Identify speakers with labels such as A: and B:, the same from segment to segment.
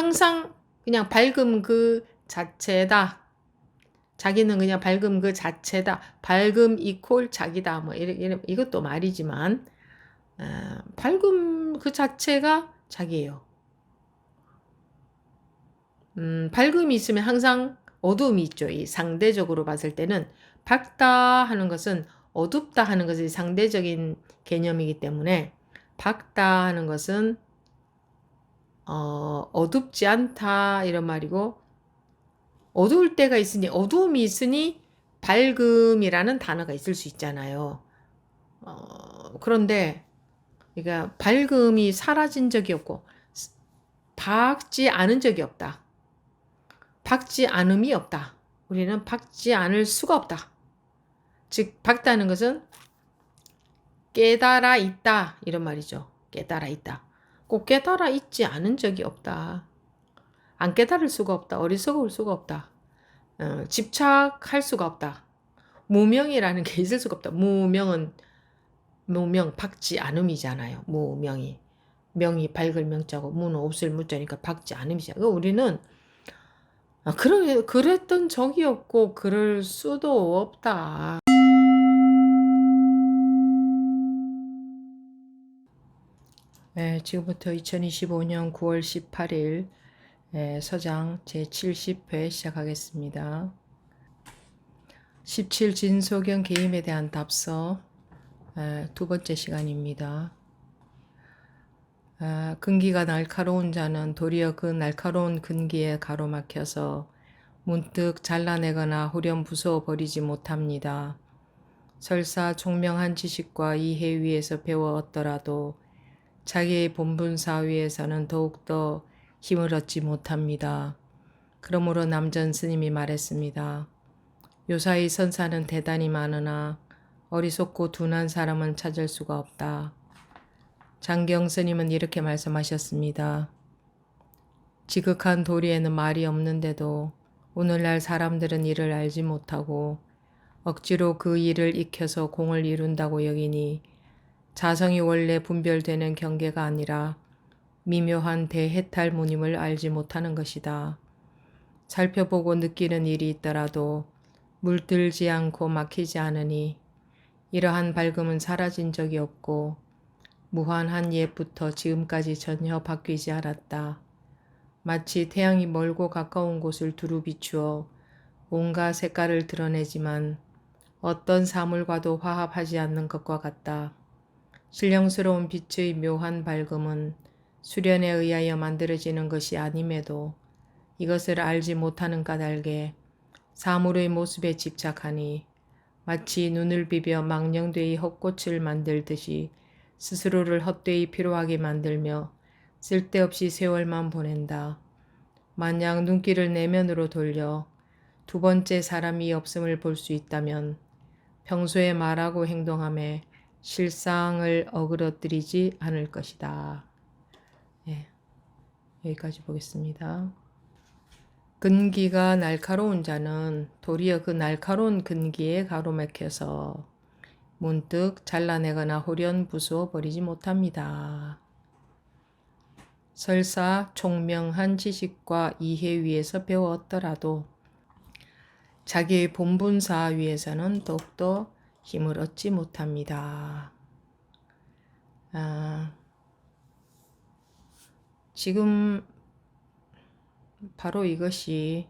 A: 항상 그냥 밝음 그 자체다. 자기는 그냥 밝음 그 자체다. 밝음 이퀄 자기다. 뭐 이것도 말이지만 밝음 그 자체가 자기예요. 밝음이 있으면 항상 어두움이 있죠. 이 상대적으로 봤을 때는 밝다 하는 것은 어둡다 하는 것이 상대적인 개념이기 때문에 밝다 하는 것은 어둡지 않다 이런 말이고 어두울 때가 있으니 어두움이 있으니 밝음이라는 단어가 있을 수 있잖아요. 그런데 그러니까 밝음이 사라진 적이 없고 밝지 않은 적이 없다. 밝지 않음이 없다. 우리는 밝지 않을 수가 없다. 즉 밝다는 것은 깨달아 있다 이런 말이죠. 깨달아 있다. 꼭 깨달아 있지 않은 적이 없다. 안 깨달을 수가 없다. 어리석을 수가 없다. 집착할 수가 없다. 무명이라는 게 있을 수가 없다. 무명, 밝지 않음이잖아요. 무명이. 명이 밝을 명자고 무는 없을 무자니까 밝지 않음이잖아요. 우리는 그랬던 적이 없고 그럴 수도 없다. 네, 지금부터 2025년 9월 18일 서장 제70회 시작하겠습니다. 17 진소경 개임에 대한 답서 두 번째 시간입니다. 근기가 날카로운 자는 도리어 그 날카로운 근기에 가로막혀서 문득 잘라내거나 후렴부숴 버리지 못합니다. 설사 총명한 지식과 이해 위에서 배워 얻더라도 자기의 본분사 위에서는 더욱더 힘을 얻지 못합니다. 그러므로 남전 스님이 말했습니다. 요사이 선사는 대단히 많으나 어리석고 둔한 사람은 찾을 수가 없다. 장경 스님은 이렇게 말씀하셨습니다. 지극한 도리에는 말이 없는데도 오늘날 사람들은 이를 알지 못하고 억지로 그 일을 익혀서 공을 이룬다고 여기니 자성이 원래 분별되는 경계가 아니라 미묘한 대해탈 무님을 알지 못하는 것이다. 살펴보고 느끼는 일이 있더라도 물들지 않고 막히지 않으니 이러한 밝음은 사라진 적이 없고 무한한 옛부터 지금까지 전혀 바뀌지 않았다. 마치 태양이 멀고 가까운 곳을 두루 비추어 온갖 색깔을 드러내지만 어떤 사물과도 화합하지 않는 것과 같다. 신령스러운 빛의 묘한 밝음은 수련에 의하여 만들어지는 것이 아님에도 이것을 알지 못하는 까닭에 사물의 모습에 집착하니 마치 눈을 비벼 망령되이 헛꽃을 만들듯이 스스로를 헛되이 피로하게 만들며 쓸데없이 세월만 보낸다. 만약 눈길을 내면으로 돌려 두 번째 사람이 없음을 볼 수 있다면 평소에 말하고 행동함에 실상을 어그러뜨리지 않을 것이다. 네, 여기까지 보겠습니다. 근기가 날카로운 자는 도리어 그 날카로운 근기에 가로막혀서 문득 잘라내거나 홀연 부수어 버리지 못합니다. 설사 총명한 지식과 이해 위에서 배웠더라도 자기의 본분사 위에서는 더욱더 힘을 얻지 못합니다. 지금 바로 이것이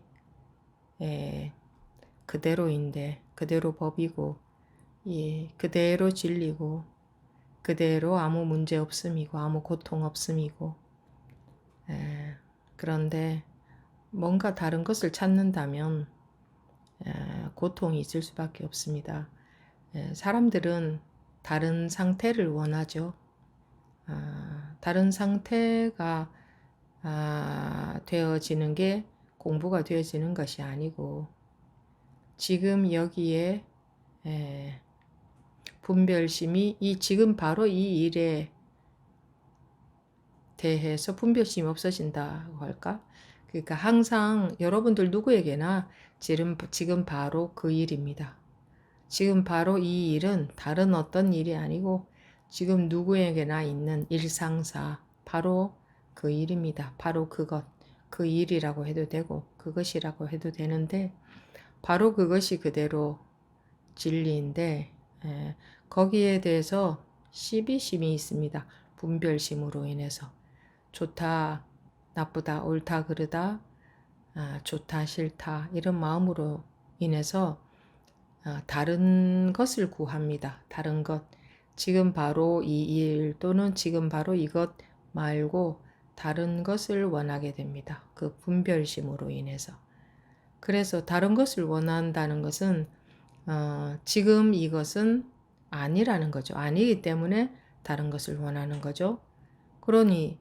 A: 그대로인데 그대로 법이고 그대로 진리고 그대로 아무 문제 없음이고 아무 고통 없음이고 그런데 뭔가 다른 것을 찾는다면 고통이 있을 수밖에 없습니다. 사람들은 다른 상태를 원하죠. 다른 상태가 되어지는 게 공부가 되어지는 것이 아니고 지금 여기에 분별심이 지금 바로 이 일에 대해서 분별심이 없어진다고 할까? 그러니까 항상 여러분들 누구에게나 지금 바로 그 일입니다. 지금 바로 이 일은 다른 어떤 일이 아니고 지금 누구에게나 있는 일상사 바로 그 일입니다. 바로 그것. 그 일이라고 해도 되고 그것이라고 해도 되는데 바로 그것이 그대로 진리인데 거기에 대해서 시비심이 있습니다. 분별심으로 인해서 좋다, 나쁘다, 옳다, 그르다, 좋다, 싫다 이런 마음으로 인해서 다른 것을 구합니다. 다른 것. 지금 바로 이 일 또는 지금 바로 이것 말고 다른 것을 원하게 됩니다. 그 분별심으로 인해서. 그래서 다른 것을 원한다는 것은 지금 이것은 아니라는 거죠. 아니기 때문에 다른 것을 원하는 거죠. 그러니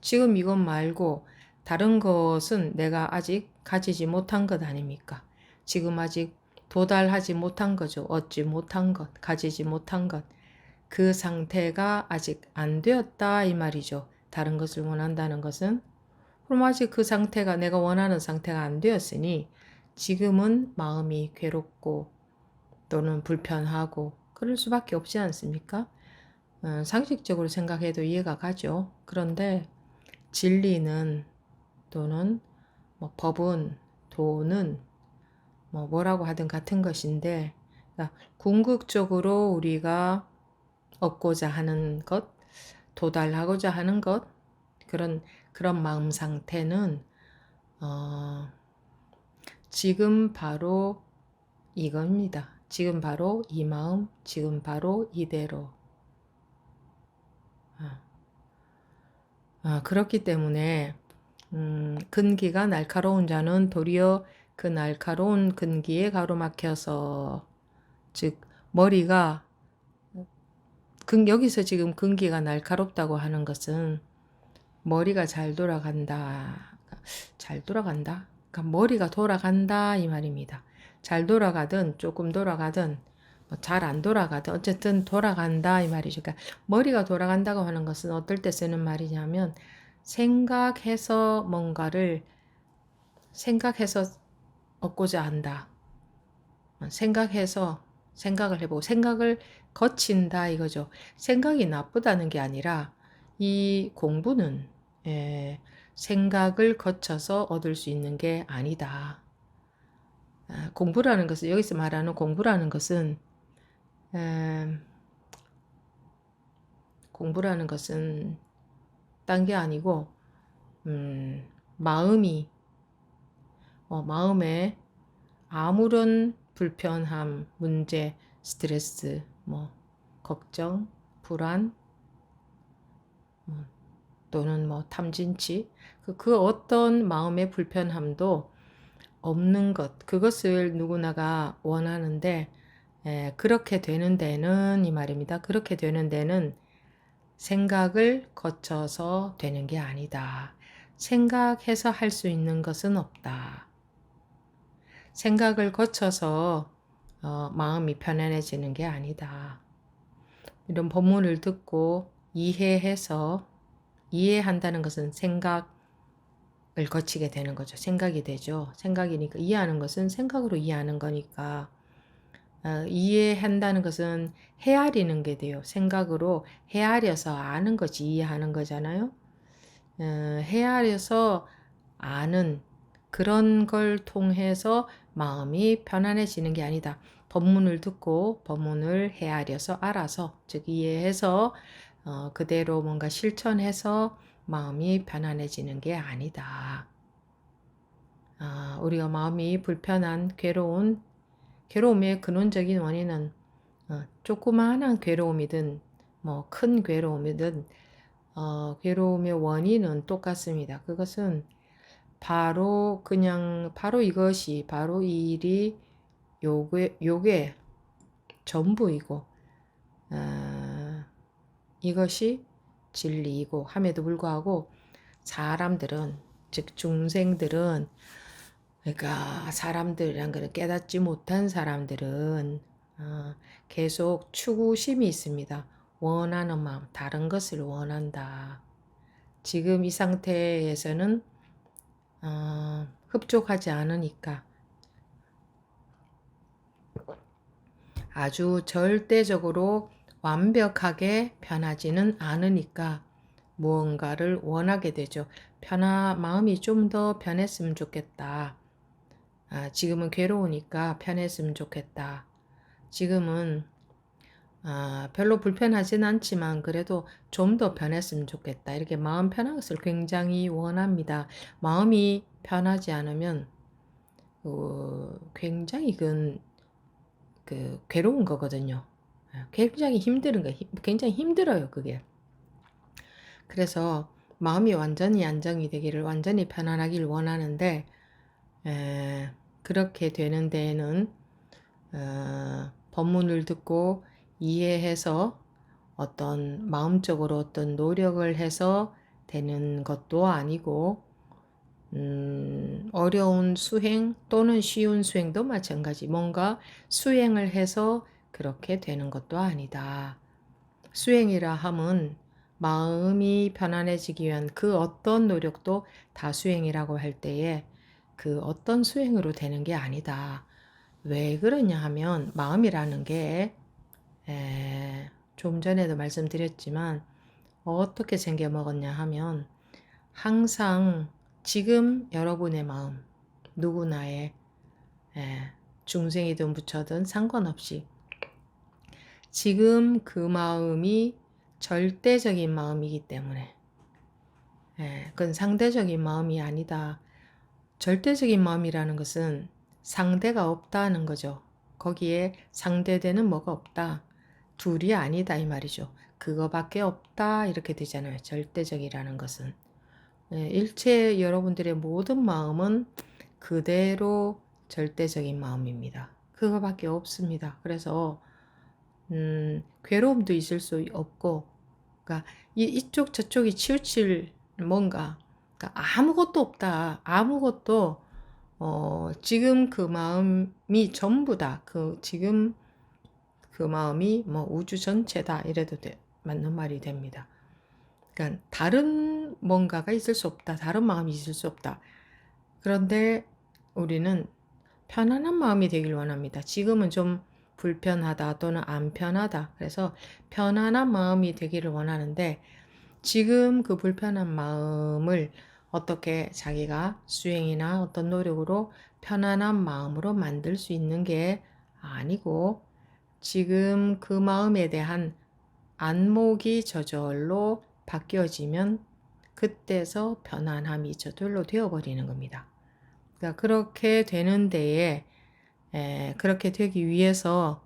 A: 지금 이것 말고 다른 것은 내가 아직 가지지 못한 것 아닙니까? 지금 아직 도달하지 못한 거죠. 얻지 못한 것, 가지지 못한 것. 그 상태가 아직 안 되었다 이 말이죠. 다른 것을 원한다는 것은. 그럼 아직 그 상태가 내가 원하는 상태가 안 되었으니 지금은 마음이 괴롭고 또는 불편하고 그럴 수밖에 없지 않습니까? 상식적으로 생각해도 이해가 가죠. 그런데 진리는 또는 뭐 법은 도는 뭐라고 하든 같은 것인데 그러니까 궁극적으로 우리가 얻고자 하는 것, 도달하고자 하는 것 그런 마음 상태는 지금 바로 이겁니다. 지금 바로 이 마음, 지금 바로 이대로. 그렇기 때문에 근기가 날카로운 자는 도리어 그 날카로운 근기에 가로막혀서 즉 머리가 여기서 지금 근기가 날카롭다고 하는 것은 머리가 잘 돌아간다. 잘 돌아간다. 그러니까 머리가 돌아간다 이 말입니다. 잘 돌아가든 조금 돌아가든 잘 안 돌아가든 어쨌든 돌아간다 이 말이죠. 그러니까 머리가 돌아간다고 하는 것은 어떨 때 쓰는 말이냐면 생각해서 뭔가를 생각해서 얻고자 한다. 생각해서 생각을 해보고 생각을 거친다 이거죠. 생각이 나쁘다는 게 아니라 이 공부는 생각을 거쳐서 얻을 수 있는 게 아니다. 공부라는 것은 여기서 말하는 공부라는 것은 공부라는 것은 딴 게 아니고 마음이 마음에 아무런 불편함, 문제, 스트레스, 걱정, 불안, 또는 탐진치, 그 어떤 마음의 불편함도 없는 것, 그것을 누구나가 원하는데, 그렇게 되는 데는, 이 말입니다. 그렇게 되는 데는 생각을 거쳐서 되는 게 아니다. 생각해서 할 수 있는 것은 없다. 생각을 거쳐서 마음이 편안해지는 게 아니다. 이런 본문을 듣고 이해해서 이해한다는 것은 생각을 거치게 되는 거죠. 생각이 되죠. 생각이니까 이해하는 것은 생각으로 이해하는 거니까 이해한다는 것은 헤아리는 게 돼요. 생각으로 헤아려서 아는 것이 이해하는 거잖아요. 헤아려서 아는 그런 걸 통해서 마음이 편안해지는 게 아니다. 법문을 듣고 법문을 헤아려서 알아서 즉 이해해서 그대로 뭔가 실천해서 마음이 편안해지는 게 아니다. 우리가 마음이 불편한 괴로움의 근원적인 원인은 조그마한 괴로움이든 큰 괴로움이든 괴로움의 원인은 똑같습니다. 그것은 바로 이것이 바로 이 일이 요게 전부이고 이것이 진리이고 함에도 불구하고 사람들은 즉 중생들은 그러니까 사람들이란 거는 깨닫지 못한 사람들은 계속 추구심이 있습니다. 원하는 마음, 다른 것을 원한다. 지금 이 상태에서는 흡족하지 않으니까 아주 절대적으로 완벽하게 변하지는 않으니까 무언가를 원하게 되죠. 마음이 좀 더 편했으면 좋겠다. 지금은 괴로우니까 편했으면 좋겠다. 지금은 별로 불편하진 않지만 그래도 좀 더 편했으면 좋겠다. 이렇게 마음 편한 것을 굉장히 원합니다. 마음이 편하지 않으면 굉장히 괴로운 거거든요. 굉장히 힘든 거, 굉장히 힘들어요, 그게. 그래서 마음이 완전히 안정이 되기를, 완전히 편안하기를 원하는데, 그렇게 되는 데에는 법문을 듣고 이해해서 어떤 마음적으로 어떤 노력을 해서 되는 것도 아니고, 어려운 수행 또는 쉬운 수행도 마찬가지. 뭔가 수행을 해서 그렇게 되는 것도 아니다. 수행이라 함은 마음이 편안해지기 위한 그 어떤 노력도 다 수행이라고 할 때에 그 어떤 수행으로 되는 게 아니다. 왜 그러냐 하면 마음이라는 게 좀 전에도 말씀드렸지만 어떻게 생겨 먹었냐 하면 항상 지금 여러분의 마음, 누구나의 중생이든 부처든 상관없이 지금 그 마음이 절대적인 마음이기 때문에 그건 상대적인 마음이 아니다. 절대적인 마음이라는 것은 상대가 없다는 거죠. 거기에 상대되는 뭐가 없다. 둘이 아니다 이 말이죠. 그거밖에 없다 이렇게 되잖아요. 절대적이라는 것은. 일체 여러분들의 모든 마음은 그대로 절대적인 마음입니다. 그거밖에 없습니다. 그래서 괴로움도 있을 수 없고, 그러니까 이쪽 저쪽이 치우칠 뭔가, 그러니까 아무것도 없다. 아무것도 지금 그 마음이 전부다. 지금 그 마음이 뭐 우주 전체다. 이래도 맞는 말이 됩니다. 그러니까 다른 뭔가가 있을 수 없다. 다른 마음이 있을 수 없다. 그런데 우리는 편안한 마음이 되길 원합니다. 지금은 좀 불편하다 또는 안 편하다. 그래서 편안한 마음이 되기를 원하는데 지금 그 불편한 마음을 어떻게 자기가 수행이나 어떤 노력으로 편안한 마음으로 만들 수 있는 게 아니고 지금 그 마음에 대한 안목이 저절로 바뀌어지면 그때서 편안함이 저절로 되어버리는 겁니다. 그러니까 그렇게 되는 데에 그렇게 되기 위해서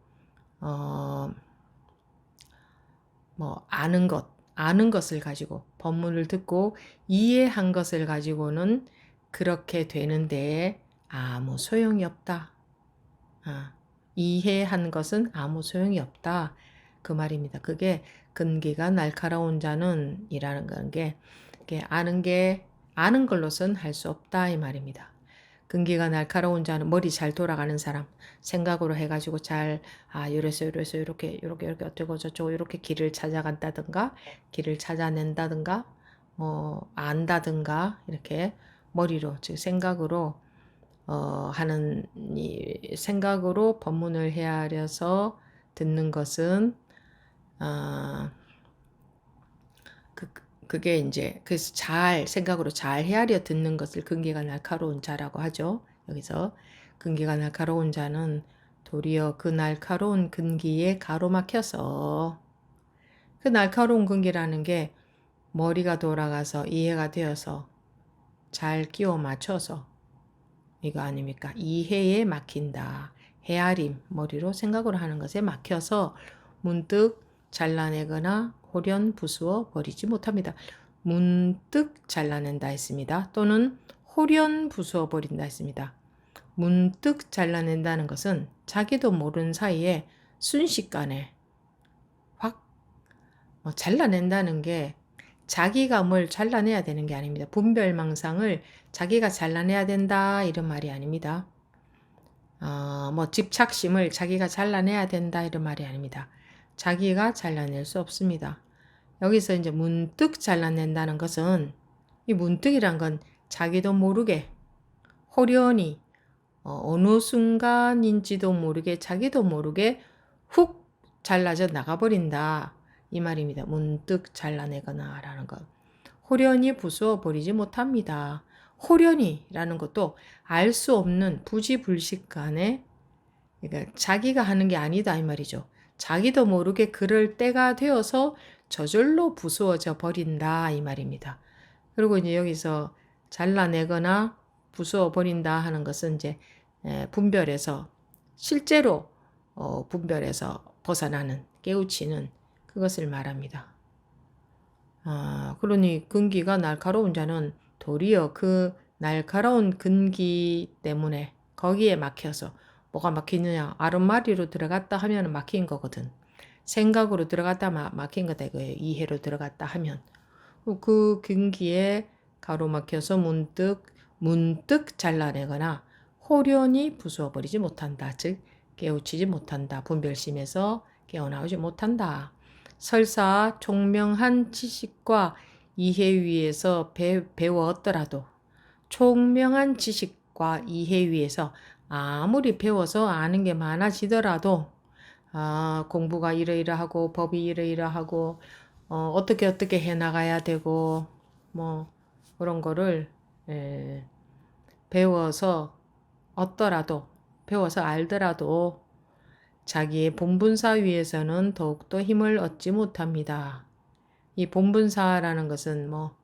A: 아는 것을 가지고 법문을 듣고 이해한 것을 가지고는 그렇게 되는 데에 아무 소용이 없다. 이해한 것은 아무 소용이 없다. 그 말입니다. 그게 근기가 날카로운 자는 이라는 게 아는 걸로선 할 수 없다 이 말입니다. 근기가 날카로운 자는 머리 잘 돌아가는 사람 생각으로 해가지고 이래서 이렇게 어쩌고 저쩌고 이렇게 길을 찾아간다든가 길을 찾아낸다든가 안다든가 이렇게 머리로 즉 생각으로 하는 이 생각으로 법문을 헤아려서 듣는 것은 그게 이제 그래서 생각으로 잘 헤아려 듣는 것을 근기가 날카로운 자라고 하죠. 여기서 근기가 날카로운 자는 도리어 그 날카로운 근기에 가로막혀서 그 날카로운 근기라는 게 머리가 돌아가서 이해가 되어서 잘 끼워 맞춰서 이거 아닙니까? 이해에 막힌다. 헤아림, 머리로 생각으로 하는 것에 막혀서 문득 잘라내거나 홀연 부수어 버리지 못합니다. 문득 잘라낸다 했습니다. 또는 홀연 부수어 버린다 했습니다. 문득 잘라낸다는 것은 자기도 모르는 사이에 순식간에 확 잘라낸다는 게 자기가 뭘 잘라내야 되는 게 아닙니다. 분별망상을 자기가 잘라내야 된다 이런 말이 아닙니다. 집착심을 자기가 잘라내야 된다 이런 말이 아닙니다. 자기가 잘라낼 수 없습니다. 여기서 이제 문득 잘라낸다는 것은 이 문득이란 건 자기도 모르게 호련히 어느 순간인지도 모르게 자기도 모르게 훅 잘라져 나가버린다 이 말입니다. 문득 잘라내거나 라는 것. 호련히 부수어 버리지 못합니다. 호련히라는 것도 알 수 없는 부지불식간에, 그러니까 자기가 하는 게 아니다 이 말이죠. 자기도 모르게 그럴 때가 되어서 저절로 부수어져 버린다 이 말입니다. 그리고 이제 여기서 잘라내거나 부수어 버린다 하는 것은 이제 분별해서 실제로 분별해서 벗어나는, 깨우치는 그것을 말합니다. 그러니 근기가 날카로운 자는 도리어 그 날카로운 근기 때문에 거기에 막혀서, 뭐가 막히느냐, 아름마리로 들어갔다 하면 막힌 거거든. 생각으로 들어갔다 막힌 거다 이거예요. 이해로 들어갔다 하면. 그 근기에 가로막혀서 문득 잘라내거나 호련히 부수어버리지 못한다. 즉 깨우치지 못한다. 분별심에서 깨어나오지 못한다. 설사 총명한 지식과 이해 위에서 배웠더라도, 총명한 지식과 이해 위에서 아무리 배워서 아는 게 많아지더라도, 공부가 이러이러하고 법이 이러이러하고 어떻게 해나가야 되고 뭐 그런 거를 배워서 알더라도 자기의 본분사 위에서는 더욱더 힘을 얻지 못합니다. 이 본분사라는 것은 뭐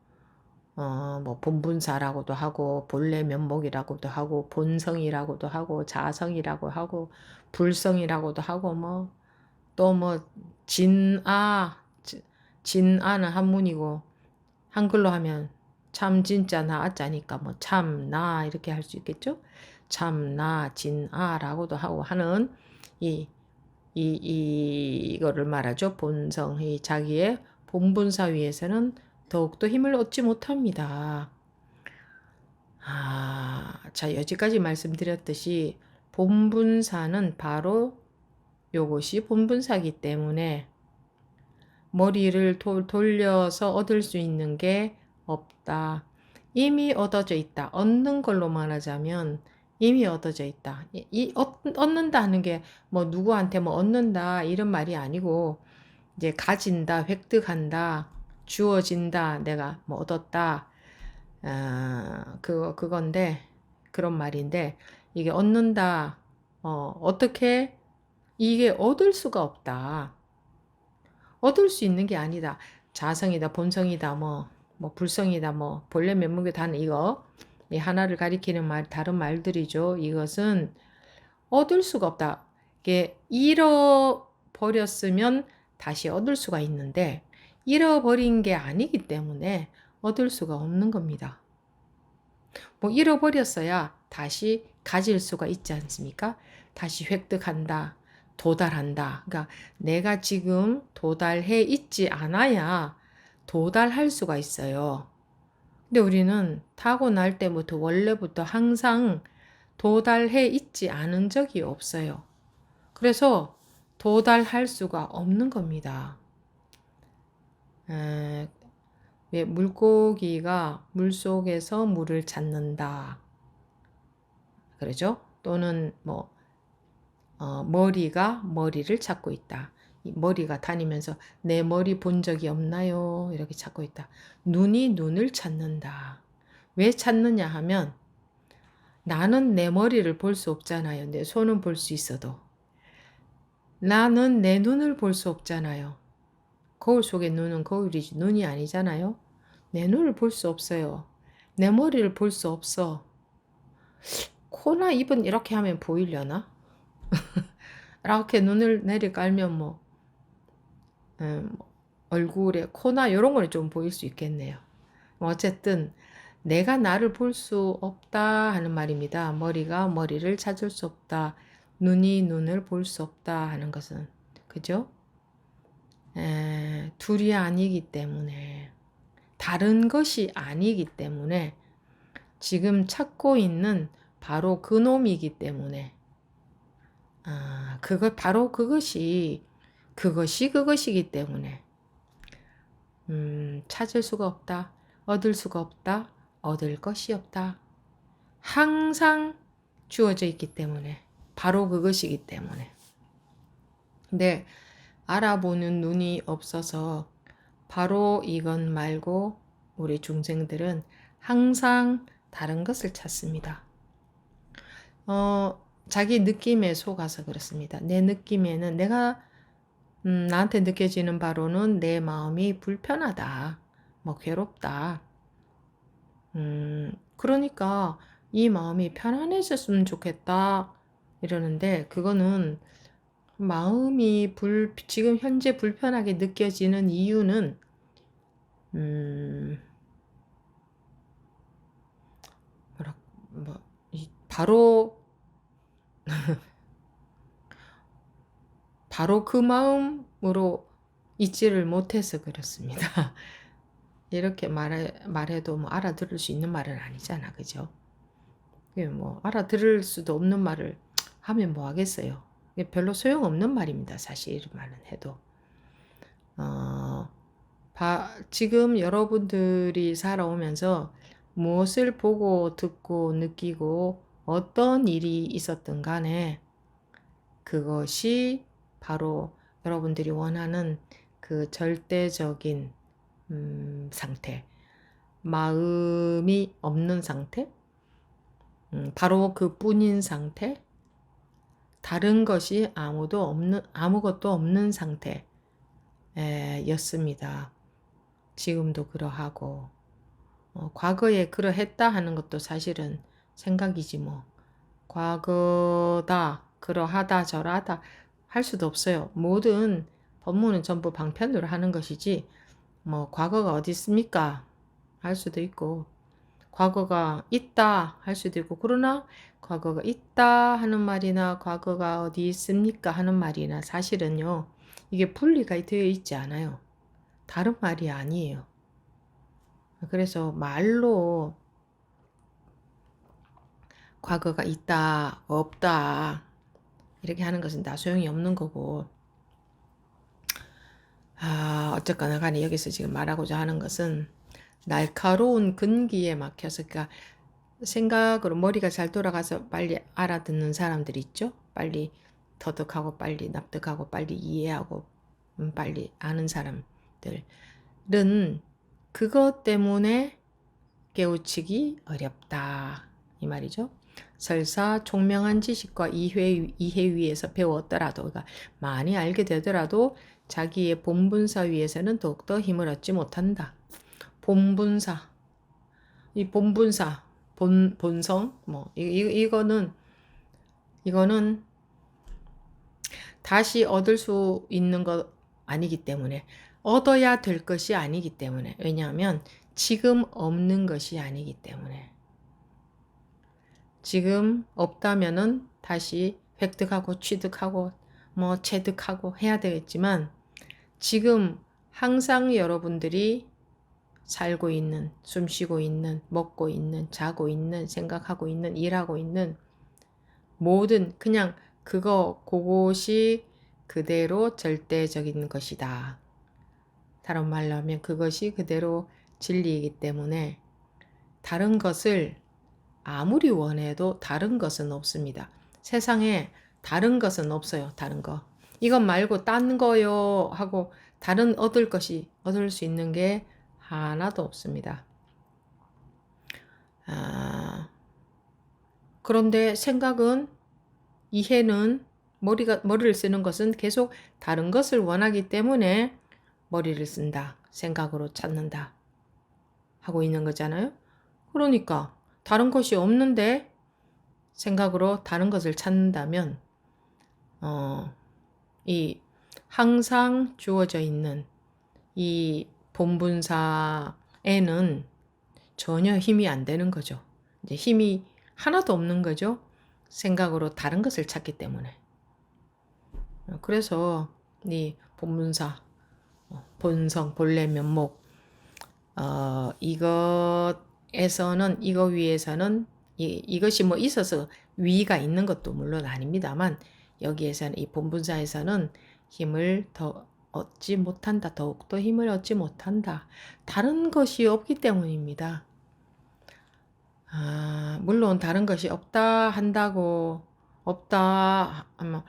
A: 본분사라고도 하고 본래 면목이라고도 하고 본성이라고도 하고 자성이라고 하고 불성이라고도 하고 뭐 또 뭐 진아는 한문이고 한글로 하면 참 진짜 나아자니까 뭐 참나 이렇게 할 수 있겠죠? 참나 진아라고도 하고 하는 이거를 말하죠. 본성, 자기의 본분사 위에서는 더욱더 힘을 얻지 못합니다. 자, 여기까지 말씀드렸듯이 본분사는 바로 요것이 본분사이기 때문에 머리를 돌려서 얻을 수 있는 게 없다. 이미 얻어져 있다. 얻는 걸로 말하자면 이미 얻어져 있다. 얻는다 하는 게 뭐 누구한테 뭐 얻는다 이런 말이 아니고, 이제 가진다, 획득한다, 주어진다, 내가 뭐 얻었다, 그건데, 그런 말인데, 이게 얻는다, 어떻게, 이게 얻을 수가 없다. 얻을 수 있는 게 아니다. 자성이다, 본성이다, 뭐 불성이다, 뭐 본래 면목이 다는 이거, 이 하나를 가리키는 말, 다른 말들이죠. 이것은 얻을 수가 없다. 이게 잃어버렸으면 다시 얻을 수가 있는데, 잃어버린 게 아니기 때문에 얻을 수가 없는 겁니다. 뭐 잃어버렸어야 다시 가질 수가 있지 않습니까? 다시 획득한다, 도달한다. 그러니까 내가 지금 도달해 있지 않아야 도달할 수가 있어요. 근데 우리는 타고날 때부터 원래부터 항상 도달해 있지 않은 적이 없어요. 그래서 도달할 수가 없는 겁니다. 왜 물고기가 물속에서 물을 찾는다. 그러죠? 또는 뭐 머리가 머리를 찾고 있다. 이 머리가 다니면서 내 머리 본 적이 없나요? 이렇게 찾고 있다. 눈이 눈을 찾는다. 왜 찾느냐 하면 나는 내 머리를 볼 수 없잖아요. 내 손은 볼 수 있어도. 나는 내 눈을 볼 수 없잖아요. 거울 속의 눈은 거울이지 눈이 아니잖아요. 내 눈을 볼 수 없어요. 내 머리를 볼 수 없어. 코나 입은 이렇게 하면 보이려나? 이렇게 눈을 내리 깔면 뭐 얼굴에 코나 이런 거는 좀 보일 수 있겠네요. 어쨌든 내가 나를 볼 수 없다 하는 말입니다. 머리가 머리를 찾을 수 없다. 눈이 눈을 볼 수 없다 하는 것은, 그죠? 둘이 아니기 때문에, 다른 것이 아니기 때문에, 지금 찾고 있는 바로 그 놈이기 때문에, 바로 그것이기 때문에, 찾을 수가 없다, 얻을 수가 없다, 얻을 것이 없다. 항상 주어져 있기 때문에, 바로 그것이기 때문에. 근데 알아보는 눈이 없어서 바로 이건 말고 우리 중생들은 항상 다른 것을 찾습니다. 자기 느낌에 속아서 그렇습니다. 내 느낌에는 나한테 느껴지는 바로는 내 마음이 불편하다, 뭐 괴롭다. 그러니까 이 마음이 편안해졌으면 좋겠다 이러는데, 그거는 마음이 지금 현재 불편하게 느껴지는 이유는 음, 바로 그 마음으로 잊지를 못해서 그렇습니다. 이렇게 말해도 뭐 알아들을 수 있는 말은 아니잖아, 그죠? 뭐 알아들을 수도 없는 말을 하면 뭐 하겠어요. 별로 소용없는 말입니다, 사실 이런 말은 해도. 지금 여러분들이 살아오면서 무엇을 보고 듣고 느끼고 어떤 일이 있었든 간에 그것이 바로 여러분들이 원하는 그 절대적인 상태, 마음이 없는 상태, 바로 그뿐인 상태, 다른 것이 아무것도 없는 상태였습니다. 지금도 그러하고, 과거에 그러했다 하는 것도 사실은 생각이지 뭐. 과거다, 그러하다, 저러하다 할 수도 없어요. 모든 법문은 전부 방편으로 하는 것이지, 뭐 과거가 어디 있습니까? 할 수도 있고, 과거가 있다 할 수도 있고, 그러나 과거가 있다 하는 말이나 과거가 어디 있습니까 하는 말이나 사실은요, 이게 분리가 되어 있지 않아요. 다른 말이 아니에요. 그래서 말로 과거가 있다, 없다 이렇게 하는 것은 다 소용이 없는 거고, 어쨌거나 간에 여기서 지금 말하고자 하는 것은 날카로운 근기에 막혀서, 그러니까 생각으로 머리가 잘 돌아가서 빨리 알아듣는 사람들 있죠? 빨리 터득하고 빨리 납득하고 빨리 이해하고 빨리 아는 사람들은 그것 때문에 깨우치기 어렵다 이 말이죠. 설사 총명한 지식과 이해 위에서 배웠더라도, 그러니까 많이 알게 되더라도 자기의 본분사 위에서는 더욱더 힘을 얻지 못한다. 본분사, 이 본분사, 본성, 뭐 이거는 다시 얻을 수 있는 것 아니기 때문에, 얻어야 될 것이 아니기 때문에, 왜냐하면 지금 없는 것이 아니기 때문에. 지금 없다면은 다시 획득하고 취득하고 뭐 체득하고 해야 되겠지만, 지금 항상 여러분들이 살고 있는, 숨쉬고 있는, 먹고 있는, 자고 있는, 생각하고 있는, 일하고 있는 모든 그냥 그것이 그대로 절대적인 것이다. 다른 말로 하면 그것이 그대로 진리이기 때문에 다른 것을 아무리 원해도 다른 것은 없습니다. 세상에 다른 것은 없어요. 다른 거. 이것 말고 딴 거요 하고 다른 얻을 수 있는 게 하나도 없습니다. 그런데 생각은, 이해는, 머리를 쓰는 것은 계속 다른 것을 원하기 때문에 머리를 쓴다, 생각으로 찾는다 하고 있는 거잖아요. 그러니까 다른 것이 없는데 생각으로 다른 것을 찾는다면 이 항상 주어져 있는 이 본분사에는 전혀 힘이 안 되는 거죠. 이제 힘이 하나도 없는 거죠. 생각으로 다른 것을 찾기 때문에. 그래서 이 본분사, 본성, 본래, 면목, 이것에서는, 이거 위에서는 이것이 뭐 있어서 위가 있는 것도 물론 아닙니다만, 여기에서는, 이 본분사에서는 힘을 더 얻지 못한다. 더욱더 힘을 얻지 못한다. 다른 것이 없기 때문입니다. 물론 다른 것이 없다 한다고, 없다 하면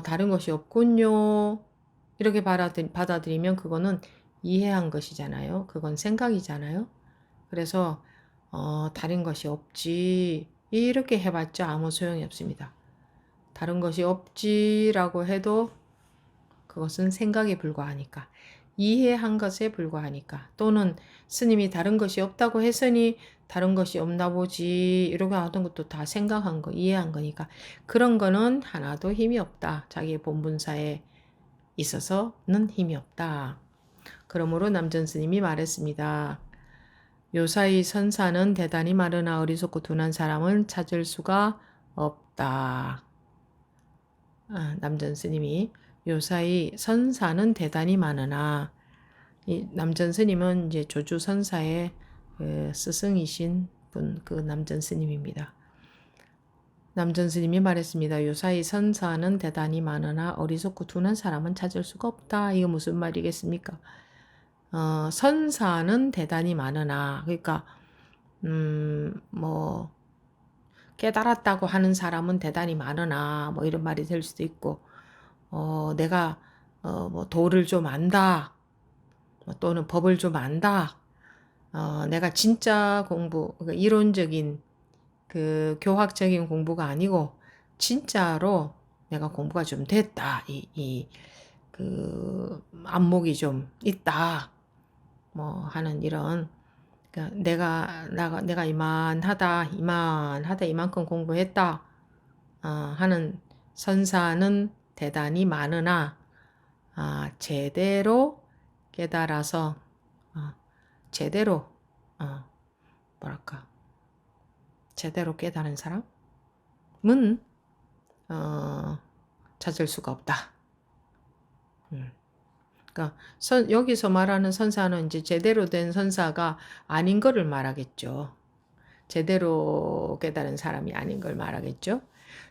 A: 다른 것이 없군요 이렇게 받아들이면 그거는 이해한 것이잖아요. 그건 생각이잖아요. 그래서 다른 것이 없지 이렇게 해봤자 아무 소용이 없습니다. 다른 것이 없지라고 해도 그것은 생각에 불과하니까, 이해한 것에 불과하니까, 또는 스님이 다른 것이 없다고 했으니 다른 것이 없나 보지 이러고 하던 것도 다 생각한 거, 이해한 거니까 그런 거는 하나도 힘이 없다. 자기의 본분사에 있어서는 힘이 없다. 그러므로 남전 스님이 말했습니다. 요사이 선사는 대단히 마르나 어리석고 둔한 사람은 찾을 수가 없다. 남전 스님이 요사이 선사는 대단히 많으나, 이 남전 스님은 이제 조주 선사의 스승이신 분, 그 남전 스님입니다. 남전 스님이 말했습니다. 요사이 선사는 대단히 많으나 어리석고 둔한 사람은 찾을 수가 없다. 이거 무슨 말이겠습니까? 선사는 대단히 많으나, 그러니까 뭐 깨달았다고 하는 사람은 대단히 많으나 뭐 이런 말이 될 수도 있고, 내가 뭐 도를 좀 안다, 또는 법을 좀 안다, 내가 진짜 공부, 그러니까 이론적인 그 교학적인 공부가 아니고 진짜로 내가 공부가 좀 됐다, 그 안목이 좀 있다, 뭐 하는 이런, 그러니까 내가 이만큼 공부했다 하는 선사는 대단히 많으나, 제대로 깨달아서 제대로 뭐랄까 제대로 깨달은 사람은 찾을 수가 없다. 그러니까 여기서 말하는 선사는 이제 제대로 된 선사가 아닌 거를 말하겠죠. 제대로 깨달은 사람이 아닌 걸 말하겠죠.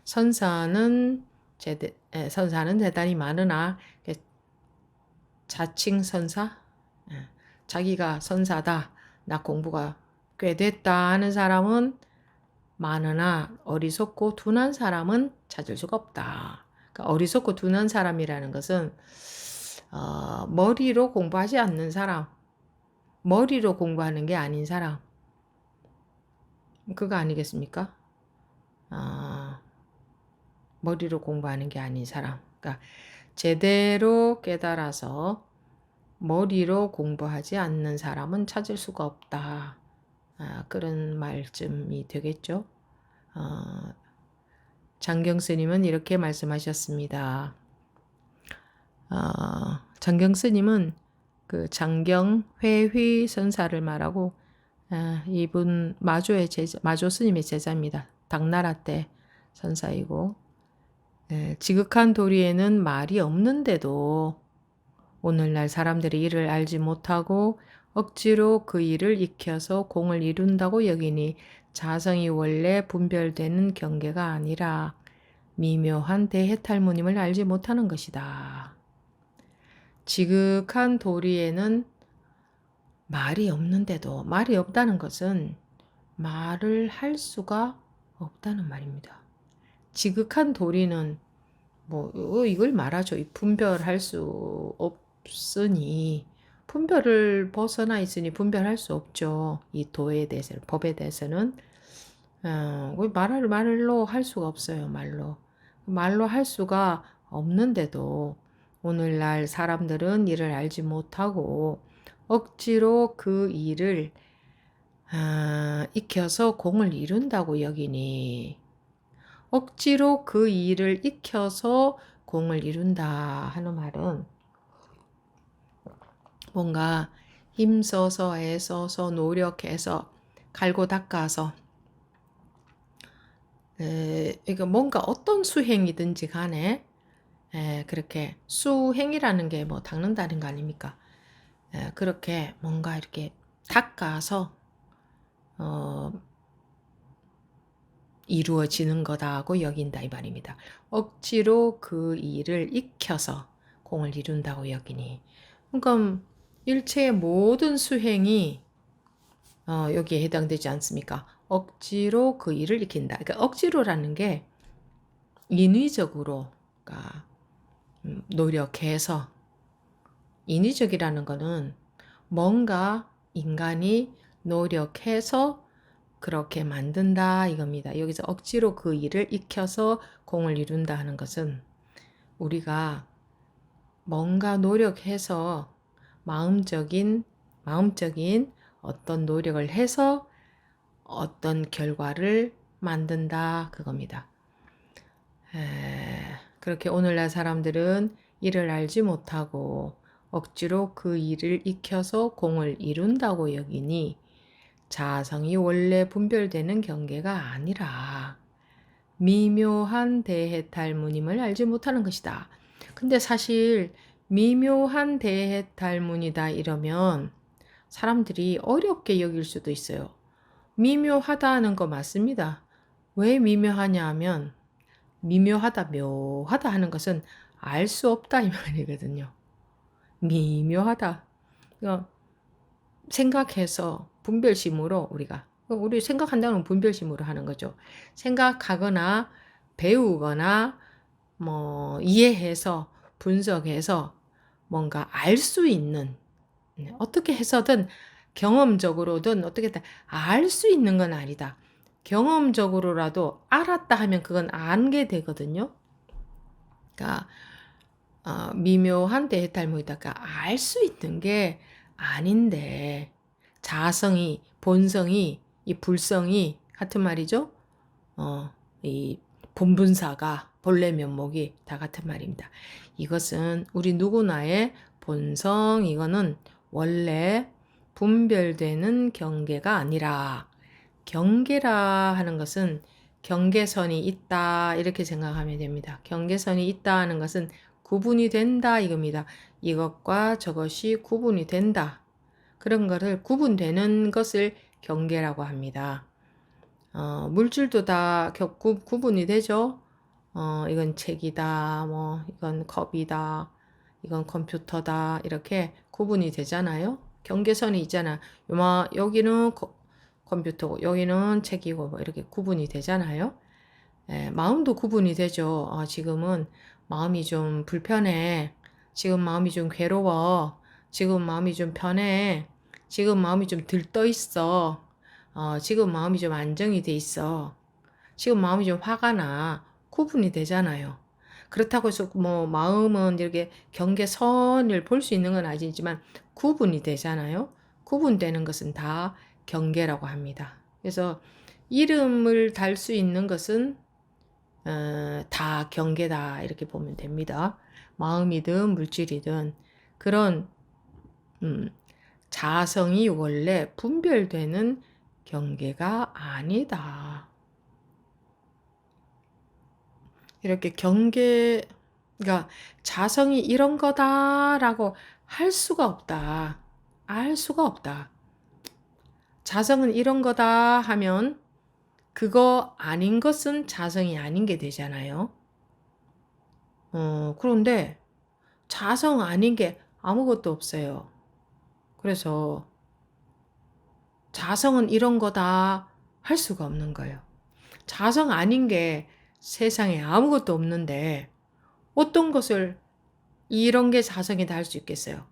A: 선사는 대단히 많으나, 자칭 선사, 자기가 선사다, 나 공부가 꽤 됐다 하는 사람은 많으나 어리석고 둔한 사람은 찾을 수가 없다. 그러니까 어리석고 둔한 사람이라는 것은 머리로 공부하지 않는 사람, 머리로 공부하는 게 아닌 사람, 그거 아니겠습니까? 머리로 공부하는 게 아닌 사람, 그러니까 제대로 깨달아서 머리로 공부하지 않는 사람은 찾을 수가 없다. 그런 말쯤이 되겠죠. 장경 스님은 이렇게 말씀하셨습니다. 장경 스님은 그 장경 회휘 선사를 말하고, 이분 마조 스님의 제자입니다. 당나라 때 선사이고, 지극한 도리에는 말이 없는데도 오늘날 사람들이 이를 알지 못하고 억지로 그 일을 익혀서 공을 이룬다고 여기니 자성이 원래 분별되는 경계가 아니라 미묘한 대해탈무님을 알지 못하는 것이다. 지극한 도리에는 말이 없는데도, 말이 없다는 것은 말을 할 수가 없다는 말입니다. 지극한 도리는 뭐 이걸 말하죠. 분별할 수 없으니, 분별을 벗어나 있으니 분별할 수 없죠. 이 도에 대해서는, 법에 대해서는 말로 할 수가 없어요. 말로 할 수가 없는데도 오늘날 사람들은 이를 알지 못하고 억지로 그 일을 익혀서 공을 이룬다고 여기니, 억지로 그 일을 익혀서 공을 이룬다 하는 말은 뭔가 힘써서 애써서 노력해서 갈고 닦아서, 이거 뭔가 어떤 수행이든지 간에 그렇게 수행이라는 게 뭐 닦는다는 거 아닙니까? 그렇게 뭔가 이렇게 닦아서 이루어지는 거다고 여긴다 이 말입니다. 억지로 그 일을 익혀서 공을 이룬다고 여기니, 그러니까 일체의 모든 수행이 여기에 해당되지 않습니까? 억지로 그 일을 익힌다. 그러니까 억지로라는 게 인위적으로, 그러니까 노력해서, 인위적이라는 거는 뭔가 인간이 노력해서 그렇게 만든다 이겁니다. 여기서 억지로 그 일을 익혀서 공을 이룬다 하는 것은 우리가 뭔가 노력해서 마음적인 어떤 노력을 해서 어떤 결과를 만든다 그겁니다. 그렇게 오늘날 사람들은 일을 알지 못하고 억지로 그 일을 익혀서 공을 이룬다고 여기니 자성이 원래 분별되는 경계가 아니라 미묘한 대해탈문임을 알지 못하는 것이다. 근데 사실 미묘한 대해탈문이다 이러면 사람들이 어렵게 여길 수도 있어요. 미묘하다는 거 맞습니다. 왜 미묘하냐 하면 미묘하다, 묘하다 하는 것은 알 수 없다 이 말이거든요. 미묘하다. 생각해서 분별심으로 우리 생각한다는 분별심으로 하는 거죠. 생각하거나 배우거나 뭐 이해해서 분석해서 뭔가 알 수 있는 어떻게 해서든 경험적으로든 어떻게든 알 수 있는 건 아니다. 경험적으로라도 알았다 하면 그건 안게 되거든요. 그러니까 미묘한 대해탈무이다가 알 수 있는 게 아닌데 자성이 본성이 이 불성이 같은 말이죠. 이 본분사가 본래 면목이 다 같은 말입니다. 이것은 우리 누구나의 본성 이거는 원래 분별되는 경계가 아니라 경계라 하는 것은 경계선이 있다 이렇게 생각하면 됩니다. 경계선이 있다 하는 것은 구분이 된다 이겁니다. 이것과 저것이 구분이 된다. 그런 것을 구분되는 것을 경계라고 합니다. 물질도 다 구분이 되죠. 이건 책이다, 뭐 이건 컵이다, 이건 컴퓨터다 이렇게 구분이 되잖아요. 경계선이 있잖아. 여기는 컴퓨터고 여기는 책이고 뭐 이렇게 구분이 되잖아요. 마음도 구분이 되죠. 지금은 마음이 좀 불편해. 지금 마음이 좀 괴로워. 지금 마음이 좀 편해. 지금 마음이 좀 들떠 있어. 지금 마음이 좀 안정이 돼 있어. 지금 마음이 좀 화가 나. 구분이 되잖아요. 그렇다고 해서 뭐 마음은 이렇게 경계선을 볼 수 있는 건 아니지만 구분이 되잖아요. 구분되는 것은 다 경계라고 합니다. 그래서 이름을 달 수 있는 것은 다 경계다 이렇게 보면 됩니다. 마음이든 물질이든 그런 자성이 원래 분별되는 경계가 아니다. 이렇게 그러니까 자성이 이런 거다라고 할 수가 없다. 알 수가 없다. 자성은 이런 거다 하면 그거 아닌 것은 자성이 아닌 게 되잖아요. 그런데 자성 아닌 게 아무것도 없어요. 그래서 자성은 이런 거다 할 수가 없는 거예요. 자성 아닌 게 세상에 아무것도 없는데 어떤 것을 이런 게 자성이다 할 수 있겠어요.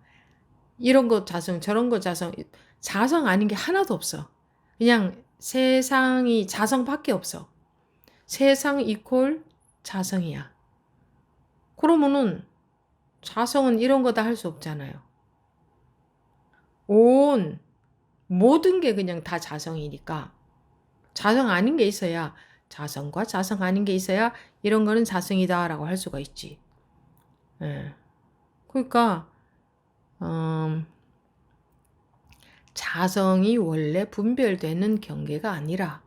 A: 이런 거 자성, 저런 거 자성, 자성 아닌 게 하나도 없어. 그냥 세상이 자성밖에 없어. 세상 이퀄 자성이야. 그러면은 자성은 이런 거다 할 수 없잖아요. 모든 게 그냥 다 자성이니까 자성 아닌 게 있어야 자성과 자성 아닌 게 있어야 이런 거는 자성이다라고 할 수가 있지. 예. 그러니까 자성이 원래 분별되는 경계가 아니라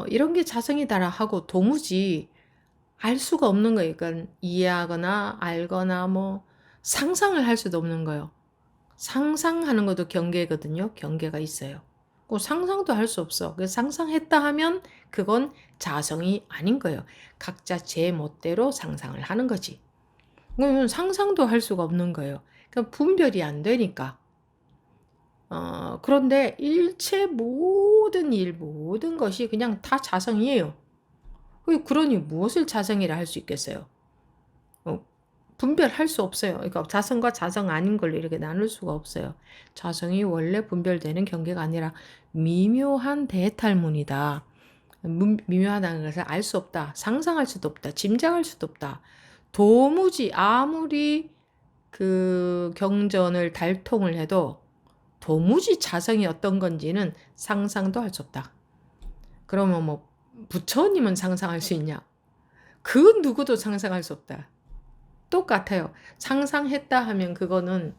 A: 이런 게 자성이다라 하고 도무지 알 수가 없는 거예요. 그러니까 이해하거나 알거나 뭐 상상을 할 수도 없는 거예요. 상상하는 것도 경계거든요. 경계가 있어요. 상상도 할 수 없어. 그래서 상상했다 하면 그건 자성이 아닌 거예요. 각자 제 멋대로 상상을 하는 거지. 그러면 상상도 할 수가 없는 거예요. 그러니까 분별이 안 되니까. 그런데 일체 모든 일, 모든 것이 그냥 다 자성이에요. 그러니 무엇을 자성이라 할 수 있겠어요? 분별할 수 없어요. 그러니까 자성과 자성 아닌 걸로 이렇게 나눌 수가 없어요. 자성이 원래 분별되는 경계가 아니라 미묘한 대탈문이다. 미묘하다는 것을 알 수 없다. 상상할 수도 없다. 짐작할 수도 없다. 도무지 아무리 그 경전을 달통을 해도 도무지 자성이 어떤 건지는 상상도 할 수 없다. 그러면 뭐 부처님은 상상할 수 있냐? 그 누구도 상상할 수 없다. 똑같아요. 상상했다 하면 그거는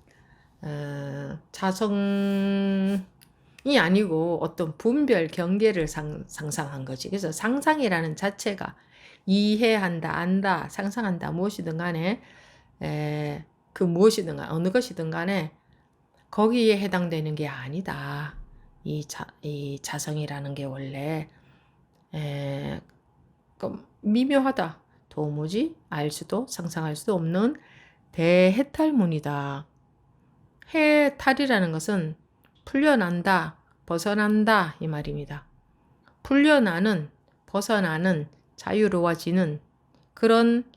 A: 자성이 아니고 어떤 분별 경계를 상상한 거지. 그래서 상상이라는 자체가 이해한다, 안다, 상상한다, 무엇이든 간에 그 무엇이든 간에 어느 것이든 간에 거기에 해당되는 게 아니다. 이 자성이라는 게 원래 미묘하다. 도무지 알 수도 상상할 수도 없는 대해탈문이다. 해탈이라는 것은 풀려난다, 벗어난다 이 말입니다. 풀려나는, 벗어나는, 자유로워지는 그런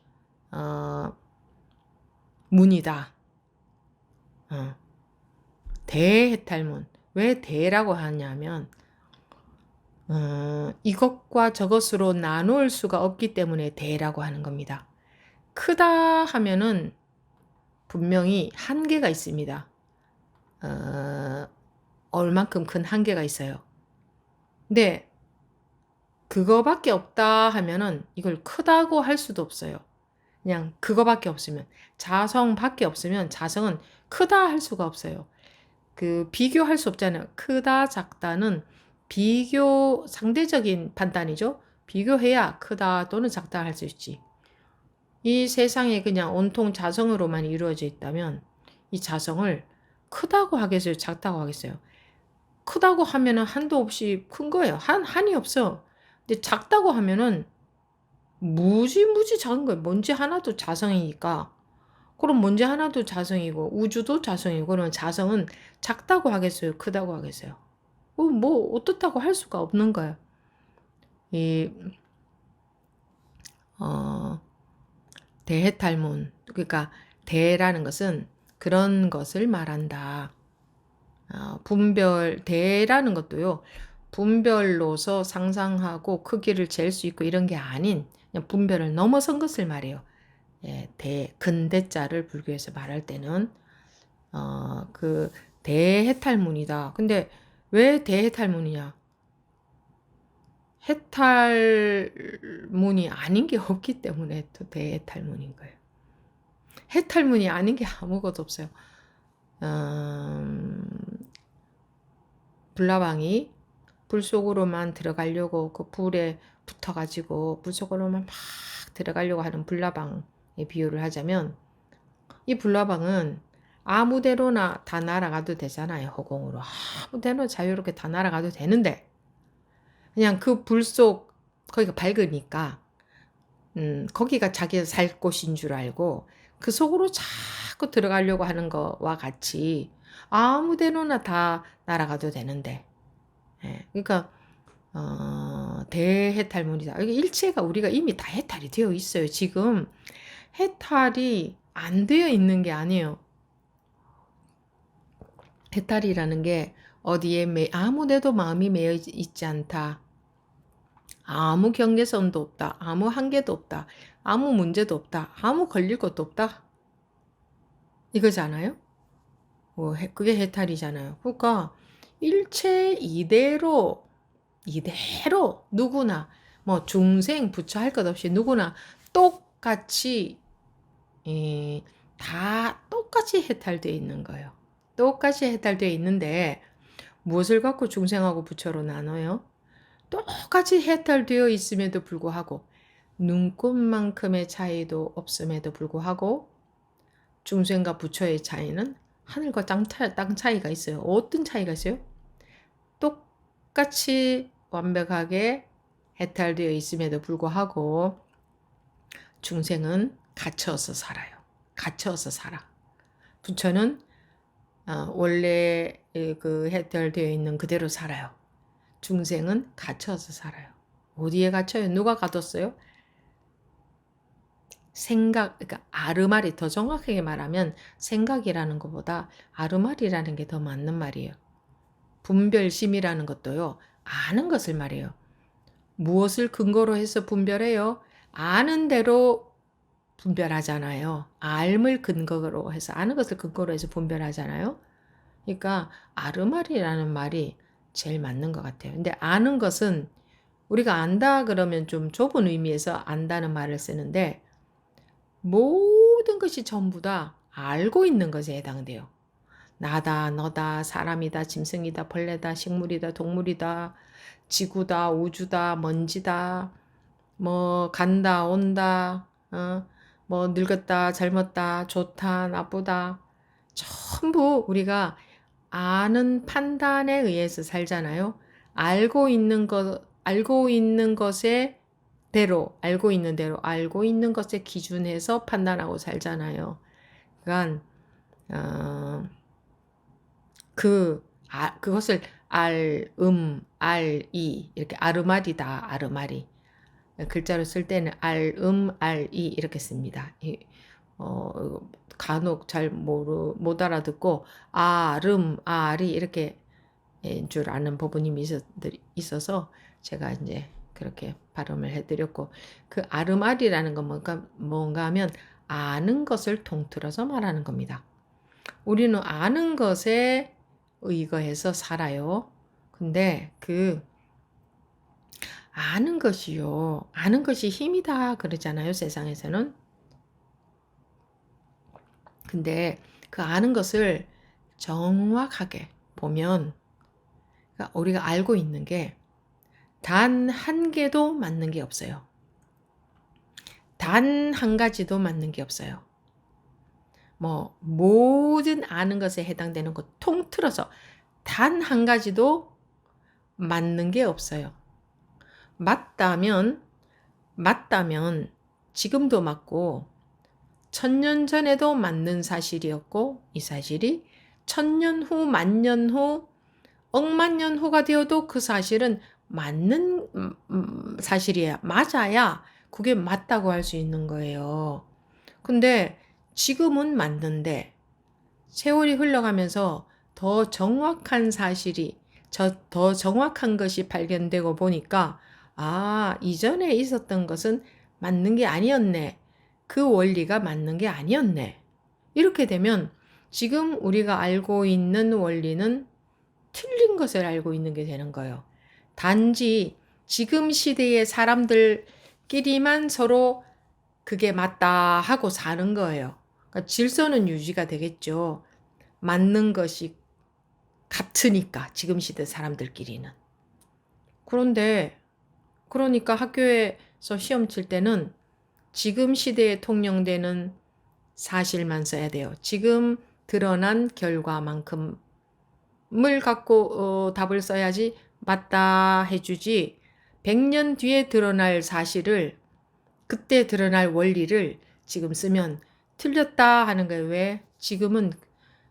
A: 문이다. 대해탈문. 왜 대라고 하냐면 이것과 저것으로 나눌 수가 없기 때문에 대라고 하는 겁니다. 크다 하면은 분명히 한계가 있습니다. 얼만큼 큰 한계가 있어요. 근데 그거밖에 없다 하면은 이걸 크다고 할 수도 없어요. 그냥 그거밖에 없으면 자성밖에 없으면 자성은 크다 할 수가 없어요. 그 비교할 수 없잖아요. 크다 작다는 비교 상대적인 판단이죠. 비교해야 크다 또는 작다 할 수 있지. 이 세상에 그냥 온통 자성으로만 이루어져 있다면 이 자성을 크다고 하겠어요? 작다고 하겠어요? 크다고 하면은 한도 없이 큰 거예요. 한이 없어. 근데 작다고 하면은 무지 작은 거예요. 먼지 하나도 자성이니까. 그럼 먼지 하나도 자성이고 우주도 자성이고 그러면 자성은 작다고 하겠어요? 크다고 하겠어요? 뭐 어떻다고 할 수가 없는 거예요. 이 대해탈문 그러니까 대라는 것은 그런 것을 말한다. 분별 대라는 것도요. 분별로서 상상하고 크기를 잴 수 있고 이런 게 아닌 그냥 분별을 넘어선 것을 말해요. 예, 근대자를 불교에서 말할 때는 그 대해탈문이다. 근데 왜 대해탈문이냐? 해탈문이 아닌 게 없기 때문에 또 대해탈문인 거예요. 해탈문이 아닌 게 아무것도 없어요. 불나방이 불 속으로만 들어가려고 그 불에 붙어가지고 불 속으로만 막 들어가려고 하는 불나방의 비유를 하자면 이 불나방은 아무데로나 다 날아가도 되잖아요. 허공으로 아무데나 자유롭게 다 날아가도 되는데 그냥 그 불 속 거기가 밝으니까 거기가 자기 살 곳인 줄 알고 그 속으로 자꾸 들어가려고 하는 거와 같이 아무 데나 다 날아가도 되는데 그러니까 대해탈문이다. 이게 일체가 우리가 이미 다 해탈이 되어 있어요. 지금 해탈이 안 되어 있는 게 아니에요. 해탈이라는 게 어디에 아무 데도 마음이 매여 있지 않다. 아무 경계선도 없다. 아무 한계도 없다. 아무 문제도 없다. 아무 걸릴 것도 없다. 이거잖아요. 그게 해탈이잖아요. 그러니까 일체 이대로 누구나 뭐 중생 부처 할 것 없이 누구나 똑같이 다 똑같이 해탈되어 있는 거예요. 똑같이 해탈되어 있는데 무엇을 갖고 중생하고 부처로 나눠요? 똑같이 해탈되어 있음에도 불구하고 눈꽃만큼의 차이도 없음에도 불구하고 중생과 부처의 차이는 하늘과 땅 차이가 있어요. 어떤 차이가 있어요? 똑같이 완벽하게 해탈되어 있음에도 불구하고 중생은 갇혀서 살아요. 갇혀서 살아. 부처는 원래 그 해탈되어 있는 그대로 살아요. 중생은 갇혀서 살아요. 어디에 갇혀요? 누가 가뒀어요? 생각, 그러니까 아르마리, 더 정확하게 말하면 생각이라는 것보다 아르마리라는 게 더 맞는 말이에요. 분별심이라는 것도요, 아는 것을 말해요. 무엇을 근거로 해서 분별해요? 아는 대로 분별하잖아요. 알을 근거로 해서, 아는 것을 근거로 해서 분별하잖아요. 그러니까 아르마리라는 말이 제일 맞는 것 같아요. 근데 아는 것은 우리가 안다 그러면 좀 좁은 의미에서 안다는 말을 쓰는데, 모든 것이 전부 다 알고 있는 것에 해당돼요. 나다, 너다, 사람이다, 짐승이다, 벌레다, 식물이다, 동물이다, 지구다, 우주다, 먼지다, 뭐 간다, 온다, 뭐 늙었다, 젊었다, 좋다, 나쁘다. 전부 우리가 아는 판단에 의해서 살잖아요. 알고 있는 것에 대로, 알고 있는 것에 기준해서 판단하고 살잖아요. 그러니까, 어, 그것을 이렇게 아르마리다, 아르마리. 글자로 쓸 때는 이 이렇게 씁니다. 간혹 잘 못 알아듣고 알이 이렇게 줄 아는 부분이 있어서 제가 이제 그렇게 발음을 해드렸고, 그 아름알이라는 건 뭔가 하면 아는 것을 통틀어서 말하는 겁니다. 우리는 아는 것에 의거해서 살아요. 근데 아는 것이 힘이다 그러잖아요, 세상에서는. 근데 그 아는 것을 정확하게 보면, 그러니까 우리가 알고 있는 게 단 한 개도 맞는 게 없어요. 단 한 가지도 맞는 게 없어요. 뭐 모든 아는 것에 해당되는 것 통틀어서 단 한 가지도 맞는 게 없어요. 맞다면 지금도 맞고 1000년 전에도 맞는 사실이었고, 이 사실이 1000년 후, 만년 후, 억만 년 후가 되어도 그 사실은 맞는 사실이야. 맞아야 그게 맞다고 할 수 있는 거예요. 근데 지금은 맞는데 세월이 흘러가면서 더 정확한 더 정확한 것이 발견되고 보니까, 이전에 있었던 것은 맞는 게 아니었네. 그 원리가 맞는 게 아니었네. 이렇게 되면 지금 우리가 알고 있는 원리는 틀린 것을 알고 있는 게 되는 거예요. 단지 지금 시대의 사람들끼리만 서로 그게 맞다 하고 사는 거예요. 그러니까 질서는 유지가 되겠죠. 맞는 것이 같으니까, 지금 시대 사람들끼리는. 그런데, 그러니까 학교에서 시험 칠 때는 지금 시대에 통용되는 사실만 써야 돼요. 지금 드러난 결과만큼을 갖고 답을 써야지 맞다 해주지, 100년 뒤에 드러날 사실을, 그때 드러날 원리를 지금 쓰면 틀렸다 하는 거예요. 왜? 지금은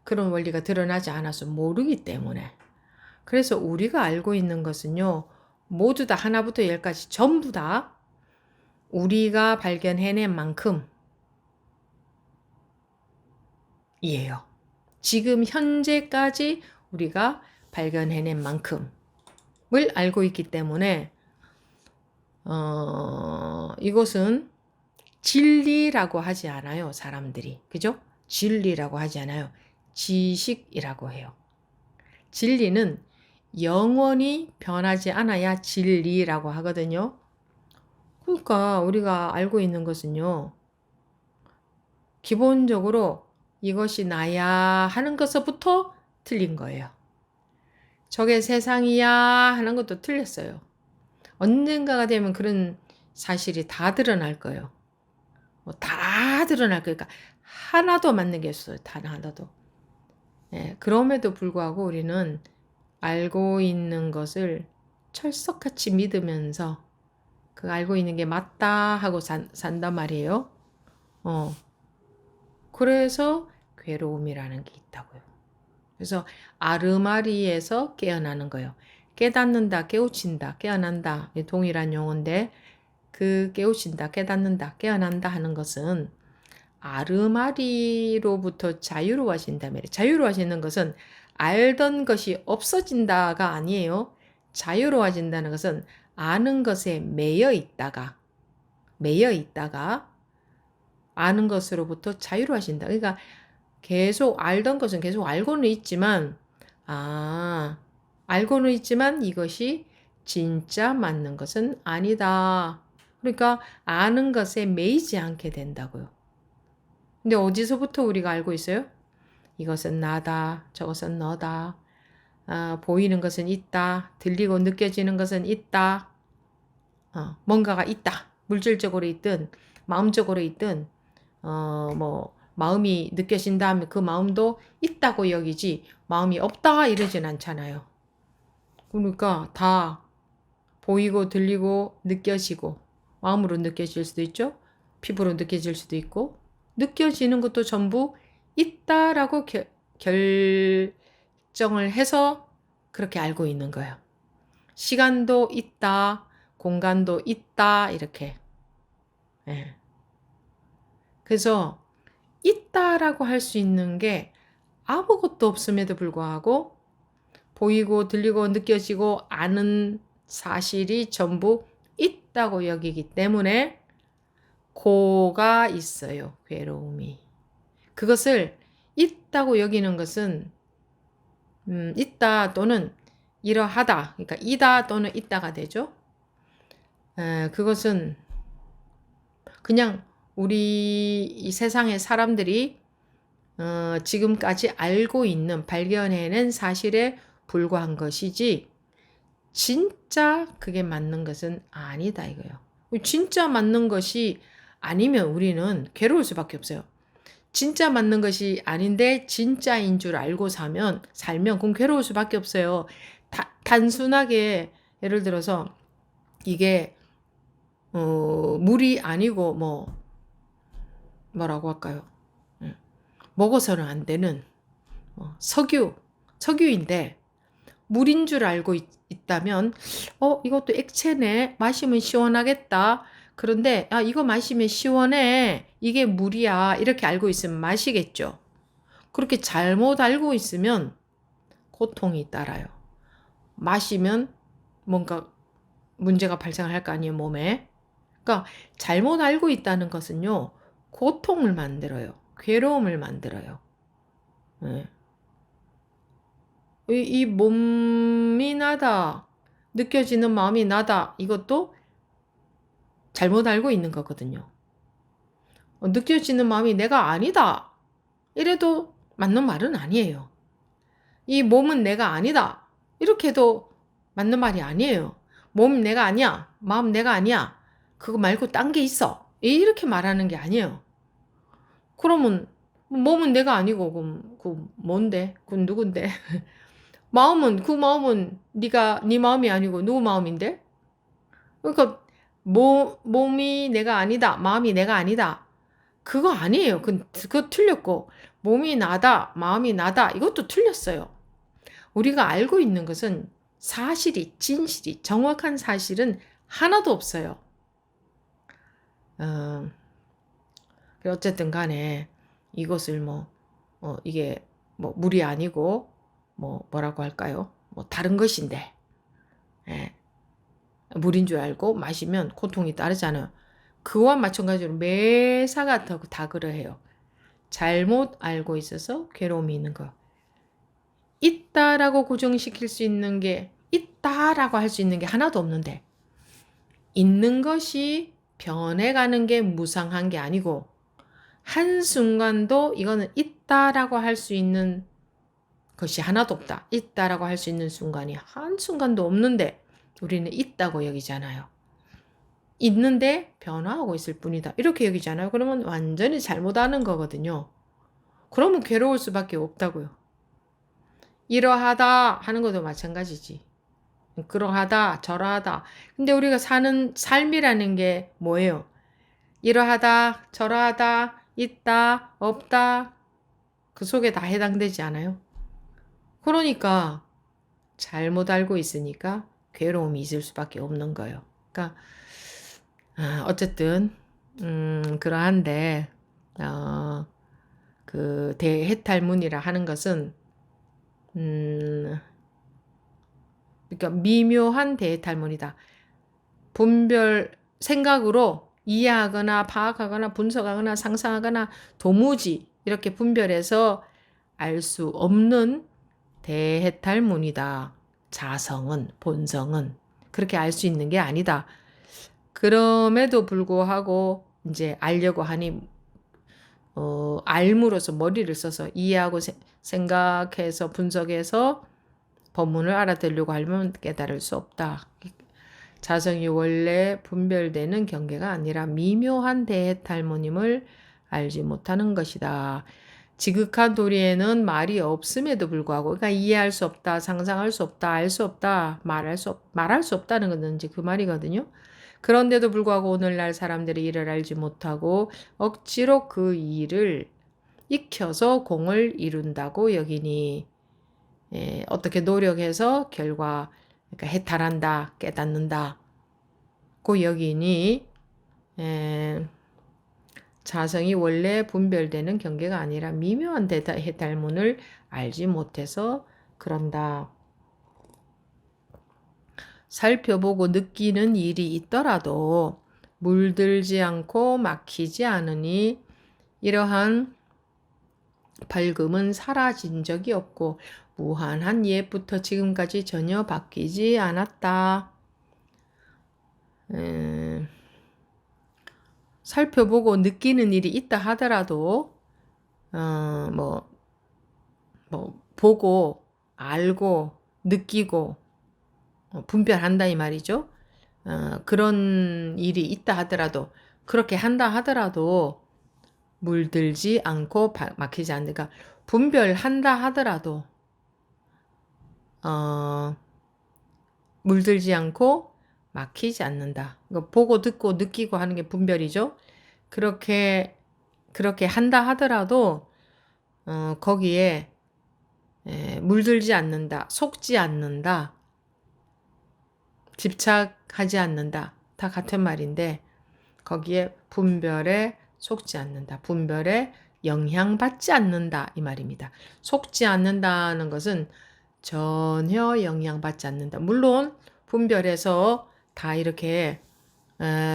A: 그런 원리가 드러나지 않아서 모르기 때문에. 그래서 우리가 알고 있는 것은요, 모두 다 하나부터 열까지 전부 다 우리가 발견해낸 만큼 이에요. 지금 현재까지 우리가 발견해낸 만큼을 알고 있기 때문에, 이것은 진리라고 하지 않아요, 사람들이. 그죠? 진리라고 하지 않아요. 지식이라고 해요. 진리는 영원히 변하지 않아야 진리라고 하거든요. 그러니까 우리가 알고 있는 것은요, 기본적으로 이것이 나야 하는 것부터 틀린 거예요. 저게 세상이야 하는 것도 틀렸어요. 언젠가가 되면 그런 사실이 다 드러날 거예요. 다 드러날 거니까 하나도 맞는 게 없어요. 단 하나도. 그럼에도 불구하고 우리는 알고 있는 것을 철석같이 믿으면서 그 알고 있는 게 맞다 하고 산단 말이에요. 그래서 괴로움이라는 게 있다고요. 그래서 아르마리에서 깨어나는 거예요. 깨닫는다, 깨우친다, 깨어난다. 동일한 용어인데 그 깨우친다, 깨닫는다, 깨어난다 하는 것은 아르마리로부터 자유로워진다 말이에요. 자유로워지는 것은 알던 것이 없어진다가 아니에요. 자유로워진다는 것은 아는 것에 매여 있다가 아는 것으로부터 자유로워진다. 그러니까 계속 알던 것은 계속 알고는 있지만, 알고는 있지만 이것이 진짜 맞는 것은 아니다. 그러니까 아는 것에 매이지 않게 된다고요. 근데 어디서부터 우리가 알고 있어요? 이것은 나다, 저것은 너다, 보이는 것은 있다, 들리고 느껴지는 것은 있다, 뭔가가 있다. 물질적으로 있든, 마음적으로 있든, 마음이 느껴진다 하면 그 마음도 있다고 여기지, 마음이 없다 이러진 않잖아요. 그러니까 다 보이고 들리고 느껴지고, 마음으로 느껴질 수도 있죠. 피부로 느껴질 수도 있고, 느껴지는 것도 전부 있다라고 결정을 해서 그렇게 알고 있는 거예요. 시간도 있다, 공간도 있다, 이렇게. 예. 그래서 있다라고 할 수 있는 게 아무것도 없음에도 불구하고 보이고 들리고 느껴지고 아는 사실이 전부 있다고 여기기 때문에 고가 있어요. 괴로움이. 그것을 있다고 여기는 것은 있다 또는 이러하다. 그러니까 이다 또는 있다가 되죠. 그것은 그냥 우리 이 세상의 사람들이 지금까지 알고 있는 발견해낸 사실에 불과한 것이지 진짜 그게 맞는 것은 아니다 이거예요. 진짜 맞는 것이 아니면 우리는 괴로울 수밖에 없어요. 진짜 맞는 것이 아닌데 진짜인 줄 알고 살면 그럼 괴로울 수밖에 없어요. 단순하게 예를 들어서 이게 물이 아니고 뭐라고 할까요? 먹어서는 안 되는 석유인데 물인 줄 알고 있다면 이것도 액체네. 마시면 시원하겠다. 그런데 이거 마시면 시원해. 이게 물이야. 이렇게 알고 있으면 마시겠죠. 그렇게 잘못 알고 있으면 고통이 따라요. 마시면 뭔가 문제가 발생할 거 아니에요, 몸에. 그러니까 잘못 알고 있다는 것은요. 고통을 만들어요. 괴로움을 만들어요. 네. 이 몸이 나다, 느껴지는 마음이 나다, 이것도 잘못 알고 있는 거거든요. 느껴지는 마음이 내가 아니다, 이래도 맞는 말은 아니에요. 이 몸은 내가 아니다, 이렇게 해도 맞는 말이 아니에요. 몸 내가 아니야, 마음 내가 아니야, 그거 말고 딴 게 있어, 이렇게 말하는 게 아니에요. 그러면 몸은 내가 아니고 그럼 그 뭔데? 그 누군데? 그 마음은 네 마음이 아니고 누구 마음인데? 그러니까 몸이 내가 아니다, 마음이 내가 아니다. 그거 아니에요. 그거 틀렸고 몸이 나다, 마음이 나다 이것도 틀렸어요. 우리가 알고 있는 것은 진실이 정확한 사실은 하나도 없어요. 어쨌든 간에 이것을 이게 물이 아니고 뭐라고 할까요? 다른 것인데, 예, 물인 줄 알고 마시면 고통이 따르잖아요. 그와 마찬가지로 매사가 다 그러해요. 잘못 알고 있어서 괴로움이 있는 거. 있다라고 고정시킬 수 있는 게, 있다라고 할 수 있는 게 하나도 없는데, 있는 것이 변해가는 게 무상한 게 아니고, 한순간도 이거는 있다라고 할 수 있는 것이 하나도 없다. 있다라고 할 수 있는 순간이 한순간도 없는데 우리는 있다고 여기잖아요. 있는데 변화하고 있을 뿐이다. 이렇게 여기잖아요. 그러면 완전히 잘못하는 거거든요. 그러면 괴로울 수밖에 없다고요. 이러하다 하는 것도 마찬가지지. 그러하다, 저러하다. 근데 우리가 사는 삶이라는 게 뭐예요? 이러하다, 저러하다, 있다, 없다. 그 속에 다 해당되지 않아요? 그러니까 잘못 알고 있으니까 괴로움이 있을 수밖에 없는 거예요. 그러니까 어쨌든 그러한데 그 대해탈문이라 하는 것은 그러니까 미묘한 대해탈문이다. 분별 생각으로 이해하거나 파악하거나 분석하거나 상상하거나 도무지 이렇게 분별해서 알 수 없는 대해탈문이다. 자성은, 본성은 그렇게 알 수 있는 게 아니다. 그럼에도 불구하고 이제 알려고 하니 알므로서 머리를 써서 이해하고 생각해서 분석해서 법문을 알아들으려고 하면 깨달을 수 없다. 자성이 원래 분별되는 경계가 아니라 미묘한 대해탈문임을 알지 못하는 것이다. 지극한 도리에는 말이 없음에도 불구하고, 그러니까 이해할 수 없다, 상상할 수 없다, 알 수 없다, 말할 수 없다는 것은 이제 그 말이거든요. 그런데도 불구하고 오늘날 사람들이 이를 알지 못하고 억지로 그 일을 익혀서 공을 이룬다고 여기니, 어떻게 노력해서 결과, 그러니까 해탈한다, 깨닫는다, 고 여기니, 자성이 원래 분별되는 경계가 아니라 미묘한 해탈문을 알지 못해서 그런다. 살펴보고 느끼는 일이 있더라도 물들지 않고 막히지 않으니 이러한 밝음은 사라진 적이 없고 무한한 옛부터 지금까지 전혀 바뀌지 않았다. 살펴보고 느끼는 일이 있다 하더라도 보고 알고 느끼고 분별한다 이 말이죠. 그런 일이 있다 하더라도 그렇게 한다 하더라도 물들지 않고 막히지 않는다. 그러니까 분별한다 하더라도 물들지 않고 막히지 않는다. 그러니까 보고 듣고 느끼고 하는 게 분별이죠. 그렇게 한다 하더라도 거기에 물들지 않는다, 속지 않는다, 집착하지 않는다. 다 같은 말인데 거기에 분별에 속지 않는다, 분별에 영향받지 않는다 이 말입니다. 속지 않는다는 것은 전혀 영향받지 않는다. 물론 분별해서 다 이렇게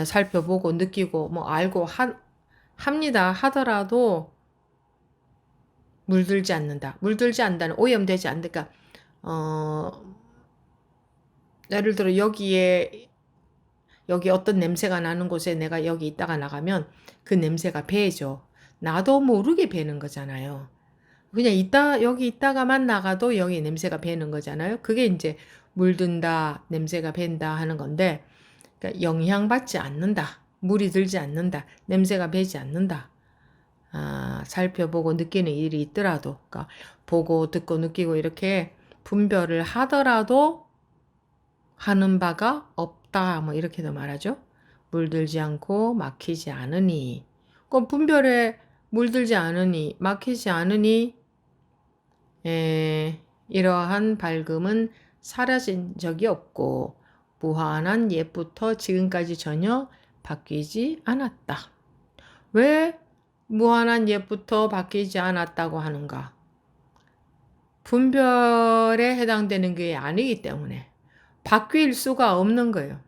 A: 살펴보고 느끼고 뭐 알고 합니다 하더라도 물들지 않는다. 물들지 않는다는 오염되지 않는다. 예를 들어 여기 어떤 냄새가 나는 곳에 내가 여기 있다가 나가면 그 냄새가 배죠. 나도 모르게 배는 거잖아요. 그냥 여기 있다가만 나가도 여기 냄새가 배는 거잖아요. 그게 이제 물든다, 냄새가 밴다 하는 건데, 그러니까 영향받지 않는다, 물이 들지 않는다, 냄새가 배지 않는다. 살펴보고 느끼는 일이 있더라도, 그러니까 보고 듣고 느끼고 이렇게 분별을 하더라도 하는 바가 없다. 뭐 이렇게도 말하죠. 물들지 않고 막히지 않으니, 그 분별에 물들지 않으니, 막히지 않으니, 이러한 밝음은 사라진 적이 없고 무한한 옛부터 지금까지 전혀 바뀌지 않았다. 왜 무한한 옛부터 바뀌지 않았다고 하는가? 분별에 해당되는 게 아니기 때문에 바뀔 수가 없는 거예요.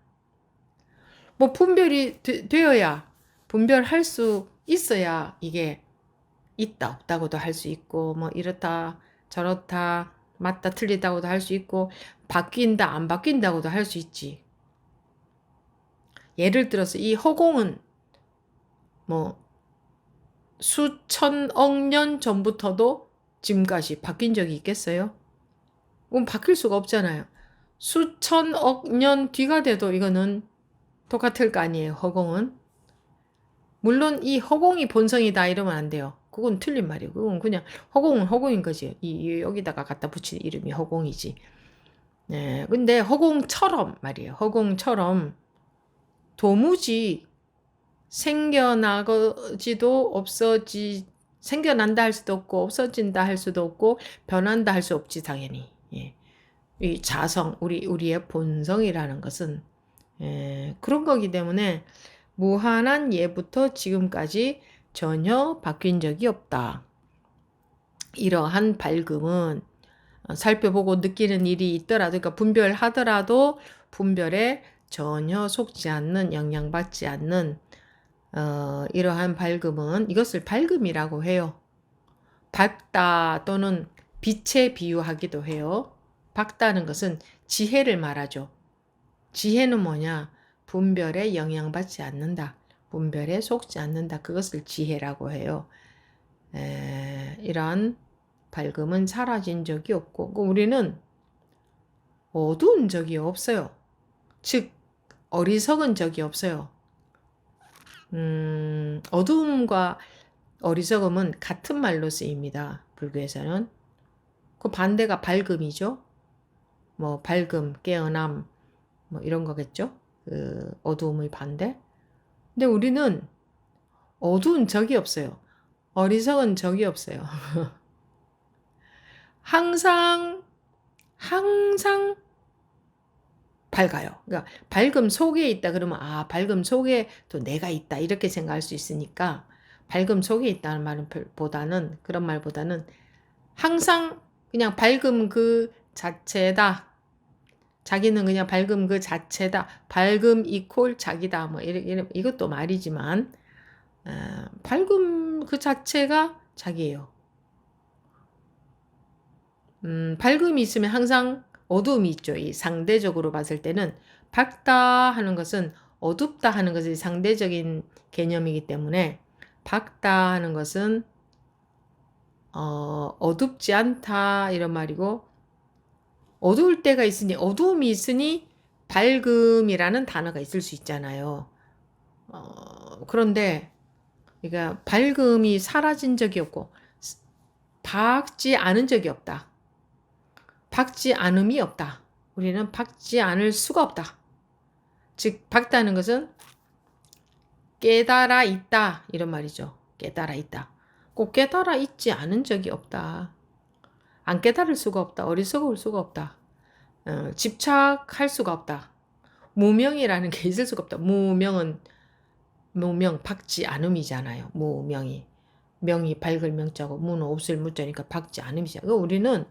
A: 뭐 분별이 되어야 분별할 수 있어야 이게 있다 없다고도 할 수 있고 뭐 이렇다 저렇다 맞다 틀리다고도 할 수 있고 바뀐다 안 바뀐다고도 할 수 있지. 예를 들어서 이 허공은 뭐 수천억 년 전부터도 지금까지 바뀐 적이 있겠어요? 그럼 바뀔 수가 없잖아요. 수천억 년 뒤가 돼도 이거는 똑같을 거 아니에요, 허공은. 물론 이 허공이 본성이다 이러면 안 돼요. 그건 틀린 말이에요. 그건 그냥 허공은 허공인 거지. 여기다가 갖다 붙인 이름이 허공이지. 네, 근데 허공처럼 말이에요. 허공처럼 도무지 생겨나지도 생겨난다 할 수도 없고 없어진다 할 수도 없고 변한다 할 수 없지 당연히. 예. 이 자성 우리의 본성이라는 것은 그런 거기 때문에 무한한 예부터 지금까지 전혀 바뀐 적이 없다. 이러한 밝음은 살펴보고 느끼는 일이 있더라도, 그러니까 분별하더라도 분별에 전혀 속지 않는, 영향받지 않는 이러한 밝음은, 이것을 밝음이라고 해요. 밝다 또는 빛에 비유하기도 해요. 밝다는 것은 지혜를 말하죠. 지혜는 뭐냐? 분별에 영향받지 않는다. 분별에 속지 않는다. 그것을 지혜라고 해요. 이러한 밝음은 사라진 적이 없고, 우리는 어두운 적이 없어요. 즉, 어리석은 적이 없어요. 어두움과 어리석음은 같은 말로 쓰입니다. 불교에서는. 그 반대가 밝음이죠. 뭐 밝음, 깨어남, 뭐 이런 거겠죠. 그 어두움의 반대. 근데 우리는 어두운 적이 없어요. 어리석은 적이 없어요. 항상 밝아요. 그러니까 밝음 속에 있다 그러면 밝음 속에 또 내가 있다 이렇게 생각할 수 있으니까, 밝음 속에 있다는 말보다는, 그런 말보다는 항상 그냥 밝음 그 자체다. 자기는 그냥 밝음 그 자체다. 밝음 이퀄 자기다. 뭐 이것도 말이지만 밝음 그 자체가 자기예요. 밝음이 있으면 항상 어두움이 있죠. 이 상대적으로 봤을 때는 밝다 하는 것은 어둡다 하는 것이 상대적인 개념이기 때문에, 밝다 하는 것은 어둡지 않다 이런 말이고, 어두울 때가 있으니, 어두움이 있으니 밝음이라는 단어가 있을 수 있잖아요. 그런데 그러니까 밝음이 사라진 적이 없고 밝지 않은 적이 없다. 밝지 않음이 없다. 우리는 밝지 않을 수가 없다. 즉 밝다는 것은 깨달아 있다 이런 말이죠. 깨달아 있다. 꼭 깨달아 있지 않은 적이 없다. 안 깨달을 수가 없다. 어리석을 수가 없다. 집착할 수가 없다. 무명이라는 게 있을 수가 없다. 무명, 밝지 않음이잖아요. 무명이. 명이 밝을 명자고 무는 없을 무자니까 밝지 않음이잖아요. 그러니까 우리는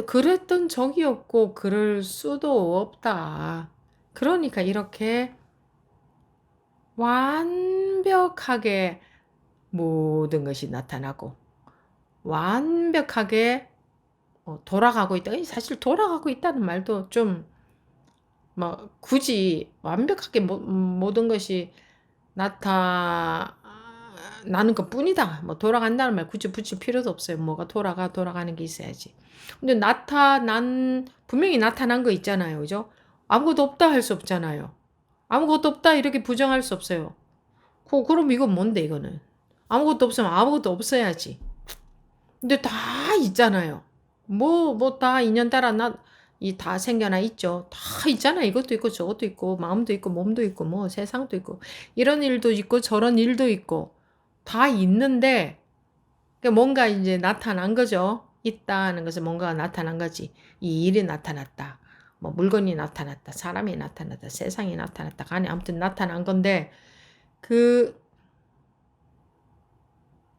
A: 그랬던 적이 없고 그럴 수도 없다. 그러니까 이렇게 완벽하게 모든 것이 나타나고 완벽하게 돌아가고 있다. 사실 돌아가고 있다는 말도 좀 굳이 완벽하게 모든 것이 나타나는 것 뿐이다. 돌아간다는 말 굳이 붙일 필요도 없어요. 뭐가 돌아가는 게 있어야지. 근데 분명히 나타난 거 있잖아요. 그죠? 아무것도 없다 할 수 없잖아요. 아무것도 없다 이렇게 부정할 수 없어요. 그럼 이건 뭔데 이거는? 아무것도 없으면 아무것도 없어야지. 근데 다 있잖아요. 다 인연따라 다 생겨나 있죠. 다 있잖아. 이것도 있고 저것도 있고 마음도 있고 몸도 있고 뭐 세상도 있고 이런 일도 있고 저런 일도 있고 다 있는데, 뭔가 이제 나타난 거죠. 있다는 것은 뭔가가 나타난 거지. 이 일이 나타났다. 뭐 물건이 나타났다. 사람이 나타났다. 세상이 나타났다. 간에 아무튼 나타난 건데, 그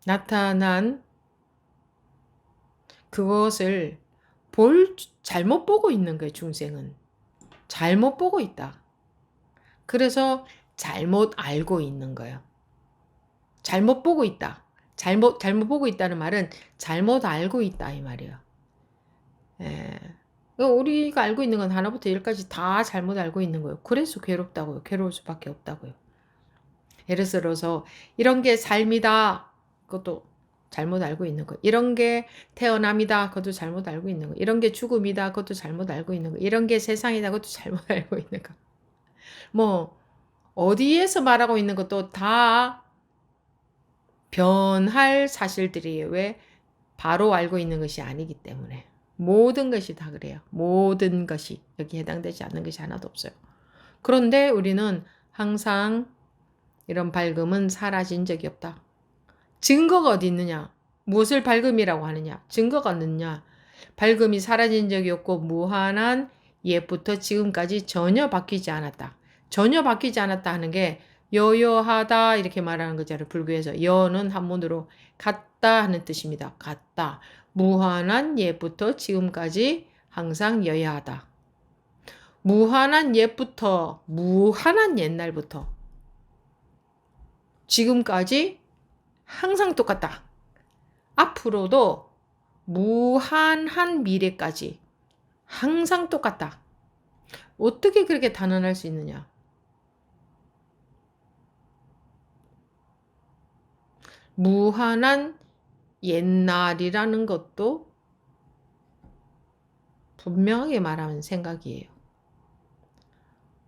A: 나타난 그것을 잘못 보고 있는 거예요, 중생은. 잘못 보고 있다. 그래서 잘못 알고 있는 거예요. 잘못 보고 있다. 잘못 보고 있다는 말은 잘못 알고 있다 이 말이에요. 우리가 알고 있는 건 하나부터 열까지 다 잘못 알고 있는 거예요. 그래서 괴롭다고요. 괴로울 수밖에 없다고요. 예를 들어서 이런 게 삶이다. 그것도 잘못 알고 있는 거. 이런 게 태어남이다. 그것도 잘못 알고 있는 거. 이런 게 죽음이다. 그것도 잘못 알고 있는 거. 이런 게 세상이다. 그것도 잘못 알고 있는 거. 어디에서 말하고 있는 것도 다 변할 사실들이에요. 왜? 바로 알고 있는 것이 아니기 때문에. 모든 것이 다 그래요. 모든 것이. 여기 해당되지 않는 것이 하나도 없어요. 그런데 우리는 항상 이런 밝음은 사라진 적이 없다. 증거가 어디 있느냐? 무엇을 밝음이라고 하느냐? 증거가 없느냐? 밝음이 사라진 적이 없고 무한한 옛부터 지금까지 전혀 바뀌지 않았다. 전혀 바뀌지 않았다 하는 게 여여하다 이렇게 말하는 거잖아요. 불교에서 여는 한문으로 같다 하는 뜻입니다. 같다. 무한한 옛부터 지금까지 항상 여여하다. 무한한 옛부터 무한한 옛날부터 지금까지 항상 똑같다. 앞으로도 무한한 미래까지 항상 똑같다. 어떻게 그렇게 단언할 수 있느냐? 무한한 옛날이라는 것도 분명하게 말하는 생각이에요.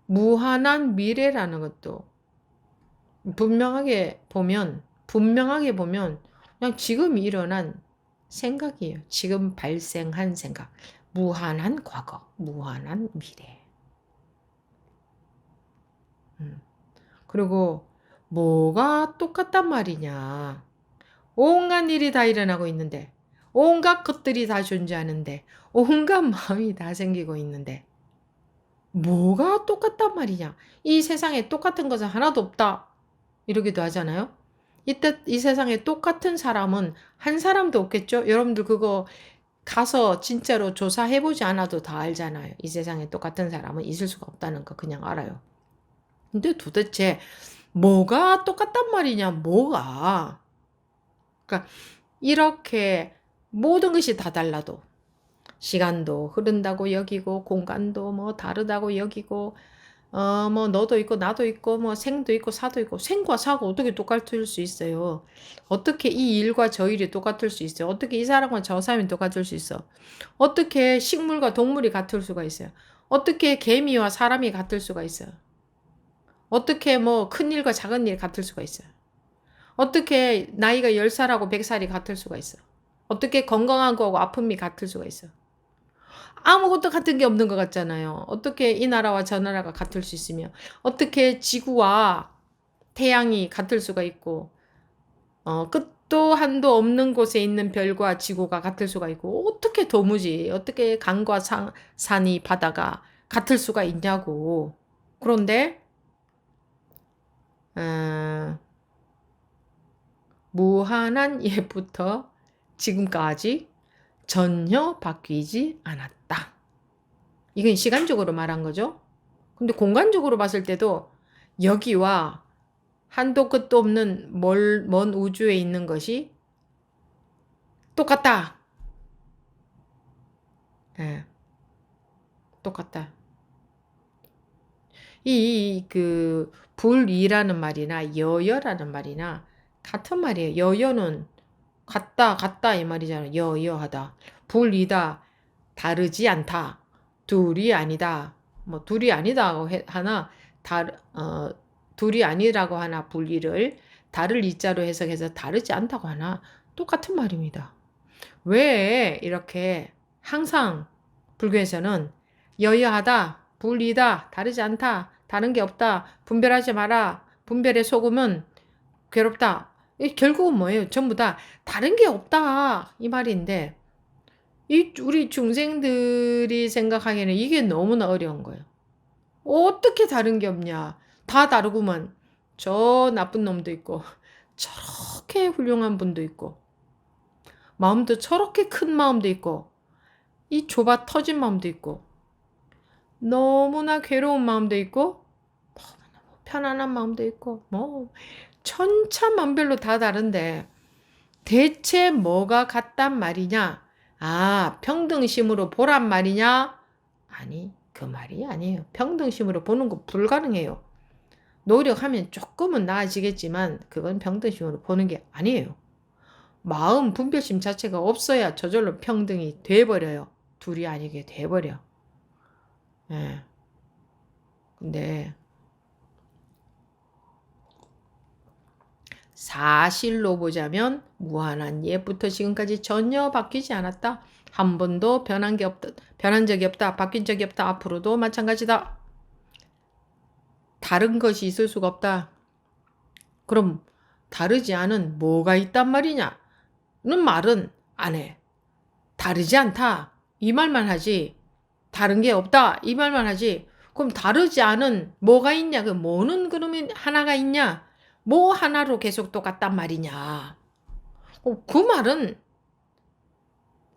A: 무한한 미래라는 것도 분명하게 보면 그냥 지금 일어난 생각이에요. 지금 발생한 생각. 무한한 과거, 무한한 미래. 그리고 뭐가 똑같단 말이냐. 온갖 일이 다 일어나고 있는데, 온갖 것들이 다 존재하는데, 온갖 마음이 다 생기고 있는데, 뭐가 똑같단 말이냐. 이 세상에 똑같은 것은 하나도 없다. 이러기도 하잖아요. 이때 이 세상에 똑같은 사람은 한 사람도 없겠죠? 여러분들 그거 가서 진짜로 조사해보지 않아도 다 알잖아요. 이 세상에 똑같은 사람은 있을 수가 없다는 거 그냥 알아요. 근데 도대체 뭐가 똑같단 말이냐, 뭐가. 그러니까 이렇게 모든 것이 다 달라도 시간도 흐른다고 여기고 공간도 뭐 다르다고 여기고 뭐 너도 있고 나도 있고 뭐 생도 있고 사도 있고 생과 사가 어떻게 똑같을 수 있어요? 어떻게 이 일과 저 일이 똑같을 수 있어요? 어떻게 이 사람과 저 사람이 똑같을 수 있어? 어떻게 식물과 동물이 같을 수가 있어요? 어떻게 개미와 사람이 같을 수가 있어요? 어떻게 뭐 큰 일과 작은 일이 같을 수가 있어요? 어떻게 나이가 10살하고 100살이 같을 수가 있어요? 어떻게 건강한 거하고 아픔이 같을 수가 있어요? 아무것도 같은 게 없는 것 같잖아요. 어떻게 이 나라와 저 나라가 같을 수 있으며, 어떻게 지구와 태양이 같을 수가 있고, 끝도 한도 없는 곳에 있는 별과 지구가 같을 수가 있고, 어떻게 도무지, 어떻게 강과 산이 바다가 같을 수가 있냐고. 그런데, 무한한 예부터 지금까지 전혀 바뀌지 않았다. 이건 시간적으로 말한 거죠. 근데 공간적으로 봤을 때도 여기와 한도 끝도 없는 먼 우주에 있는 것이 똑같다. 예, 똑같다. 불이라는 말이나 여여라는 말이나 같은 말이에요. 여여는 같다 이 말이잖아요. 여여하다. 불이다. 다르지 않다. 둘이 아니다. 뭐 둘이 아니다 하나 둘이 아니라고 하나 불이를 다를 이자로 해석해서 다르지 않다고 하나 똑같은 말입니다. 왜 이렇게 항상 불교에서는 여여하다, 불이다, 다르지 않다, 다른 게 없다, 분별하지 마라, 분별에 속으면 괴롭다. 결국은 뭐예요? 전부 다 다른 게 없다 이 말인데 우리 중생들이 생각하기에는 이게 너무나 어려운 거예요. 어떻게 다른 게 없냐? 다 다르구만. 저 나쁜 놈도 있고 저렇게 훌륭한 분도 있고 마음도 저렇게 큰 마음도 있고 이 좁아 터진 마음도 있고 너무나 괴로운 마음도 있고 너무나 편안한 마음도 있고 뭐 천차만별로 다 다른데 대체 뭐가 같단 말이냐? 아, 평등심으로 보란 말이냐? 아니, 그 말이 아니에요. 평등심으로 보는 거 불가능해요. 노력하면 조금은 나아지겠지만 그건 평등심으로 보는 게 아니에요. 마음 분별심 자체가 없어야 저절로 평등이 돼버려요. 둘이 아니게 돼버려. 예. 근데 사실로 보자면 무한한 옛부터 지금까지 전혀 바뀌지 않았다. 한 번도 변한 적이 없다. 바뀐 적이 없다. 앞으로도 마찬가지다. 다른 것이 있을 수가 없다. 그럼 다르지 않은 뭐가 있단 말이냐? 는 말은 안 해. 다르지 않다. 이 말만 하지. 다른 게 없다. 이 말만 하지. 그럼 다르지 않은 뭐가 있냐? 그 뭐는 그러면 하나가 있냐? 뭐 하나로 계속 똑같단 말이냐? 그 말은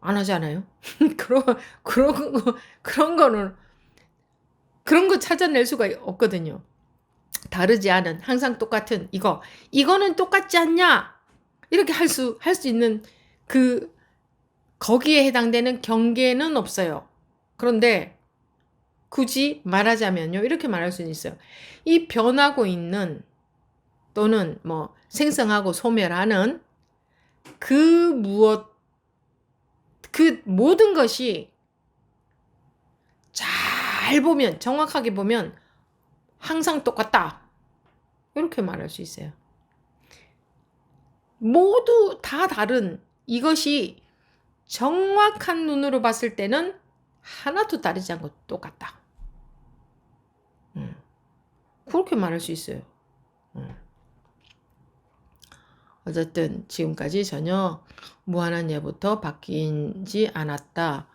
A: 안 하잖아요. 그런 그런 거는 그런 거 찾아낼 수가 없거든요. 다르지 않은 항상 똑같은 이거는 똑같지 않냐? 이렇게 할 수 있는 그 거기에 해당되는 경계는 없어요. 그런데 굳이 말하자면요. 이렇게 말할 수는 있어요. 이 변하고 있는 또는 뭐 생성하고 소멸하는 그 모든 것이 잘 보면, 정확하게 보면 항상 똑같다. 이렇게 말할 수 있어요. 모두 다 다른 이것이 정확한 눈으로 봤을 때는 하나도 다르지 않고 똑같다. 그렇게 말할 수 있어요. 어쨌든 지금까지 전혀 무한한 예부터 바뀌지 않았다.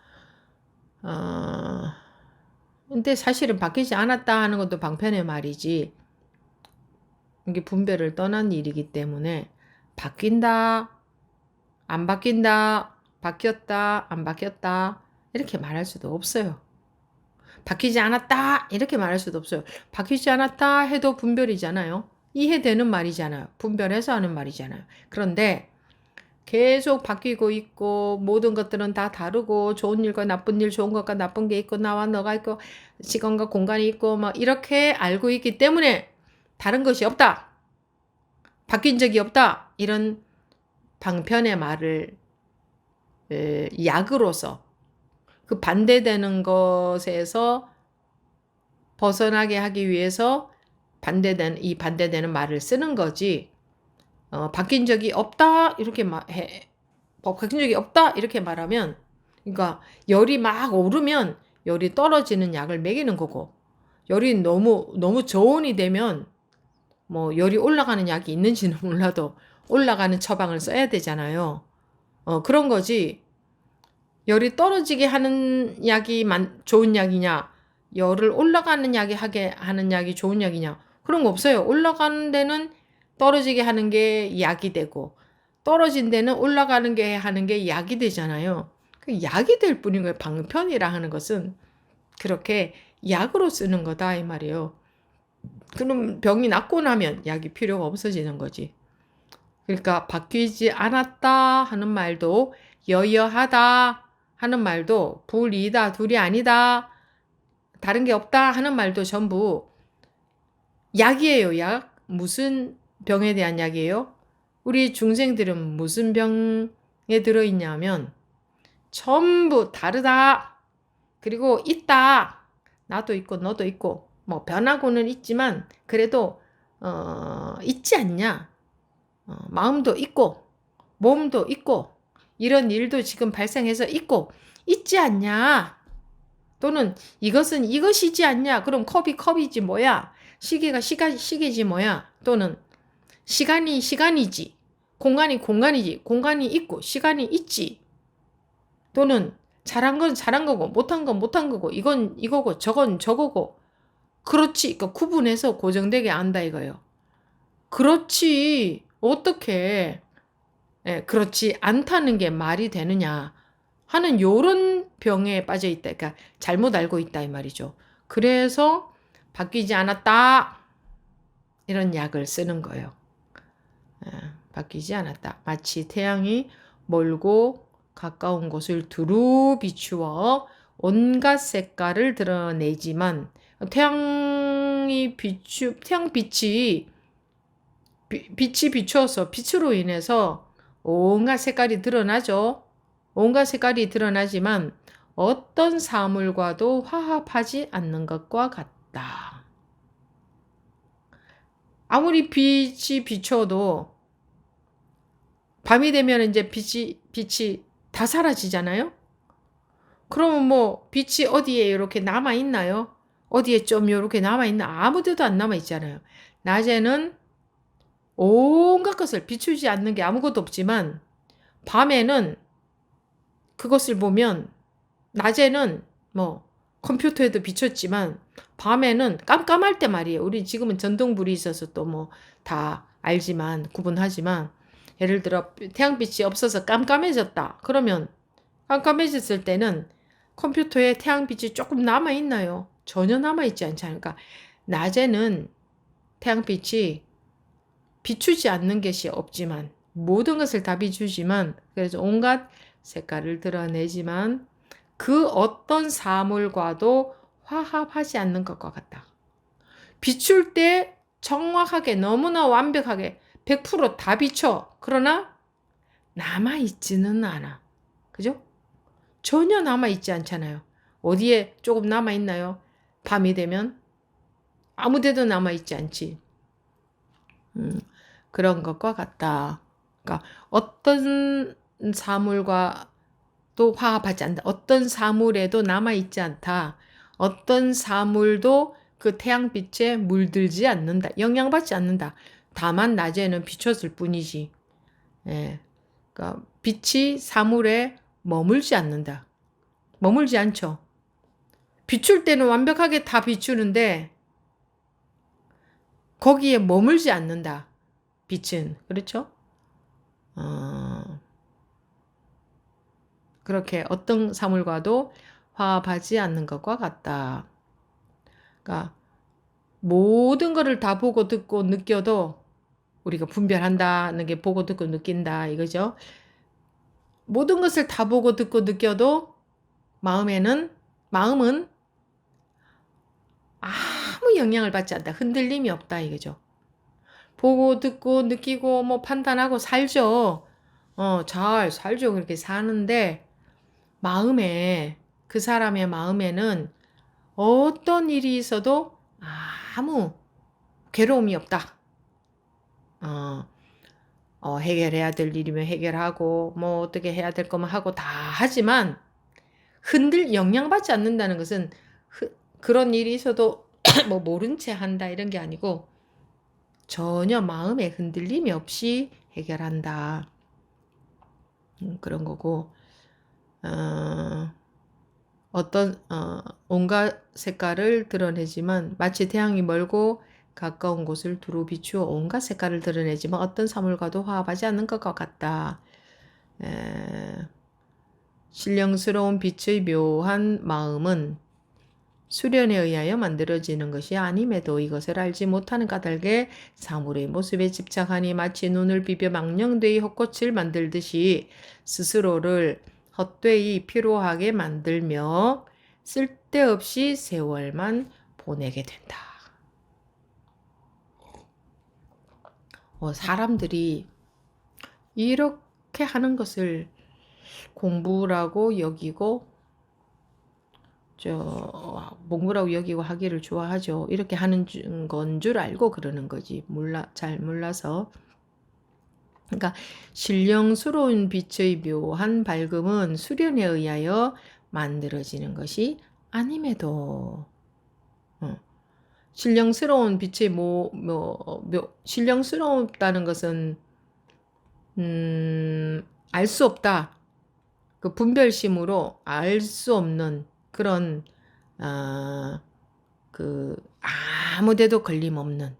A: 근데 사실은 바뀌지 않았다 하는 것도 방편의 말이지. 이게 분별을 떠난 일이기 때문에 바뀐다, 안 바뀐다, 바뀌었다, 안 바뀌었다 이렇게 말할 수도 없어요. 바뀌지 않았다 이렇게 말할 수도 없어요. 바뀌지 않았다 해도 분별이잖아요. 이해되는 말이잖아요. 분별해서 하는 말이잖아요. 그런데 계속 바뀌고 있고 모든 것들은 다 다르고 좋은 일과 나쁜 일, 좋은 것과 나쁜 게 있고 나와 너가 있고 시간과 공간이 있고 막 이렇게 알고 있기 때문에 다른 것이 없다. 바뀐 적이 없다. 이런 방편의 말을 약으로서 그 반대되는 것에서 벗어나게 하기 위해서 반대되는 말을 쓰는 거지. 바뀐 적이 없다 이렇게 바뀐 적이 없다 이렇게 말하면, 그러니까 열이 막 오르면 열이 떨어지는 약을 먹이는 거고, 열이 너무 저온이 되면 뭐 열이 올라가는 약이 있는지는 몰라도 올라가는 처방을 써야 되잖아요. 그런 거지. 열이 떨어지게 하는 약이 좋은 약이냐, 열을 올라가는 약이 하게 하는 약이 좋은 약이냐, 그런 거 없어요. 올라가는 데는 떨어지게 하는 게 약이 되고 떨어진 데는 올라가는 게 하는 게 약이 되잖아요. 그 약이 될 뿐인 거예요. 방편이라 하는 것은 그렇게 약으로 쓰는 거다 이 말이에요. 그럼 병이 낫고 나면 약이 필요가 없어지는 거지. 그러니까 바뀌지 않았다 하는 말도, 여여하다 하는 말도, 불이다 둘이 아니다 다른 게 없다 하는 말도 전부 약이에요. 약. 무슨 병에 대한 약이에요? 우리 중생들은 무슨 병에 들어있냐면 전부 다르다. 그리고 있다. 나도 있고 너도 있고 뭐 변하고는 있지만 그래도 있지 않냐. 마음도 있고 몸도 있고 이런 일도 지금 발생해서 있고 있지 않냐. 또는 이것은 이것이지 않냐. 그럼 컵이 컵이지 뭐야. 시계가 시계지 뭐야. 또는 시간이 시간이지. 공간이 공간이지. 공간이 있고 시간이 있지. 또는 잘한 건 잘한 거고 못한 건 못한 거고 이건 이거고 저건 저거고. 그렇지. 그러니까 구분해서 고정되게 안다 이거예요. 그렇지. 어떻게 그렇지 않다는 게 말이 되느냐 하는 요런 병에 빠져 있다. 그러니까 잘못 알고 있다 이 말이죠. 그래서 바뀌지 않았다. 이런 약을 쓰는 거예요. 바뀌지 않았다. 마치 태양이 멀고 가까운 곳을 두루 비추어 온갖 색깔을 드러내지만 태양 빛이 비추어서 빛으로 인해서 온갖 색깔이 드러나죠. 온갖 색깔이 드러나지만 어떤 사물과도 화합하지 않는 것과 같다. 아무리 빛이 비춰도 밤이 되면 이제 빛이 다 사라지잖아요. 그러면 뭐 빛이 어디에 이렇게 남아 있나요? 어디에 좀 이렇게 남아 있나? 아무 데도 안 남아 있잖아요. 낮에는 온갖 것을 비추지 않는 게 아무것도 없지만 밤에는 그것을 보면 낮에는 뭐 컴퓨터에도 비췄지만 밤에는 깜깜할 때 말이에요. 우리 지금은 전등불이 있어서 또 뭐 다 알지만 구분하지만 예를 들어 태양빛이 없어서 깜깜해졌다. 그러면 깜깜해졌을 때는 컴퓨터에 태양빛이 조금 남아 있나요? 전혀 남아 있지 않잖아요. 그러니까 낮에는 태양빛이 비추지 않는 것이 없지만 모든 것을 다 비추지만 그래서 온갖 색깔을 드러내지만 그 어떤 사물과도 화합하지 않는 것과 같다. 비출 때 정확하게 너무나 완벽하게 100%다 비춰. 그러나 남아있지는 않아. 그죠? 전혀 남아있지 않잖아요. 어디에 조금 남아있나요? 밤이 되면 아무데도 남아있지 않지. 그런 것과 같다. 그러니까 어떤 사물과도 화합하지 않는다. 어떤 사물에도 남아있지 않다. 어떤 사물도 그 태양빛에 물들지 않는다. 영향받지 않는다. 다만 낮에는 비췄을 뿐이지. 예. 그러니까 빛이 사물에 머물지 않는다. 머물지 않죠. 비출 때는 완벽하게 다 비추는데 거기에 머물지 않는다. 빛은. 그렇죠? 그렇게 어떤 사물과도 화합하지 않는 것과 같다. 그러니까 모든 것을 다 보고 듣고 느껴도 우리가 분별한다는 게 보고 듣고 느낀다 이거죠. 모든 것을 다 보고 듣고 느껴도 마음은 아무 영향을 받지 않다. 흔들림이 없다 이거죠. 보고 듣고 느끼고 뭐 판단하고 살죠. 잘 살죠. 그렇게 사는데 마음에 그 사람의 마음에는 어떤 일이 있어도 아무 괴로움이 없다. 해결해야 될 일이면 해결하고 뭐 어떻게 해야 될 거면 하고 다 하지만 영향받지 않는다는 것은 그런 일이 있어도 뭐 모른 채 한다 이런 게 아니고 전혀 마음에 흔들림이 없이 해결한다. 그런 거고 온갖 색깔을 드러내지만 마치 태양이 멀고 가까운 곳을 두루 비추어 온갖 색깔을 드러내지만 어떤 사물과도 화합하지 않는 것과 같다. 신령스러운 빛의 묘한 마음은 수련에 의하여 만들어지는 것이 아님에도 이것을 알지 못하는 까닭에 사물의 모습에 집착하니 마치 눈을 비벼 망령되이 헛꽃을 만들듯이 스스로를 헛되이 피로하게 만들며 쓸데없이 세월만 보내게 된다. 사람들이 이렇게 하는 것을 공부라고 여기고 공부라고 여기고 하기를 좋아하죠. 이렇게 하는 건 줄 알고 그러는 거지. 잘 몰라서. 그러니까 신령스러운 빛의 묘한 밝음은 수련에 의하여 만들어지는 것이 아님에도 신령스러운 빛의 신령스럽다는 것은 알 수 없다. 그 분별심으로 알 수 없는 그런 아무데도 걸림 없는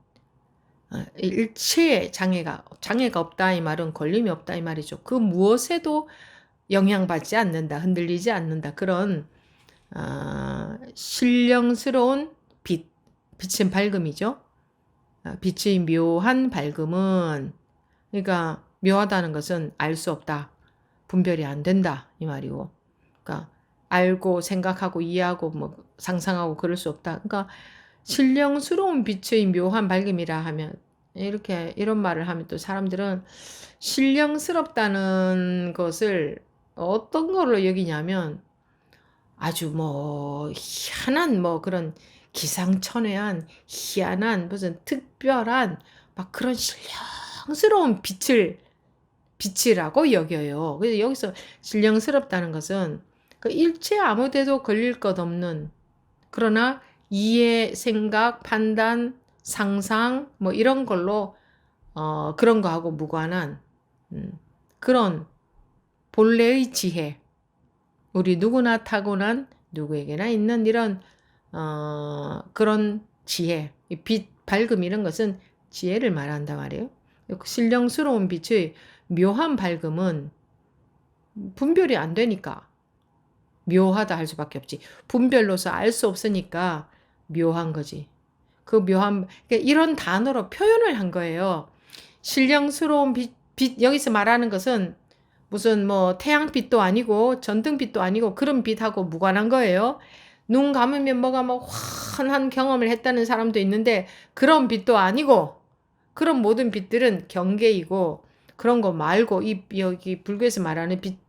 A: 일체의 장애가 없다 이 말은 걸림이 없다 이 말이죠. 그 무엇에도 영향받지 않는다, 흔들리지 않는다 그런 신령스러운 빛은 밝음이죠. 빛의 묘한 밝음은 그러니까 묘하다는 것은 알 수 없다, 분별이 안 된다 이 말이고, 그러니까 알고 생각하고 이해하고 뭐 상상하고 그럴 수 없다. 그러니까 신령스러운 빛의 묘한 밝음이라 하면 이런 말을 하면 또 사람들은 신령스럽다는 것을 어떤 걸로 여기냐면 아주 뭐 희한한 뭐 그런 기상천외한 희한한 무슨 특별한 막 그런 신령스러운 빛이라고 여겨요. 그래서 여기서 신령스럽다는 것은 그 일체 아무데도 걸릴 것 없는 그러나 이해, 생각, 판단, 상상 뭐 이런 걸로 그런 거하고 무관한 그런 본래의 지혜, 우리 누구나 타고난 누구에게나 있는 이런 그런 지혜, 빛, 밝음 이런 것은 지혜를 말한단 말이에요. 신령스러운 빛의 묘한 밝음은 분별이 안 되니까 묘하다 할 수밖에 없지. 분별로서 알 수 없으니까 묘한 거지. 그 묘한, 그러니까 이런 단어로 표현을 한 거예요. 신령스러운 빛, 여기서 말하는 것은 무슨 뭐 태양빛도 아니고 전등빛도 아니고 그런 빛하고 무관한 거예요. 눈 감으면 뭐가 뭐 환한 경험을 했다는 사람도 있는데 그런 빛도 아니고 그런 모든 빛들은 경계이고 그런 거 말고 여기 불교에서 말하는 빛,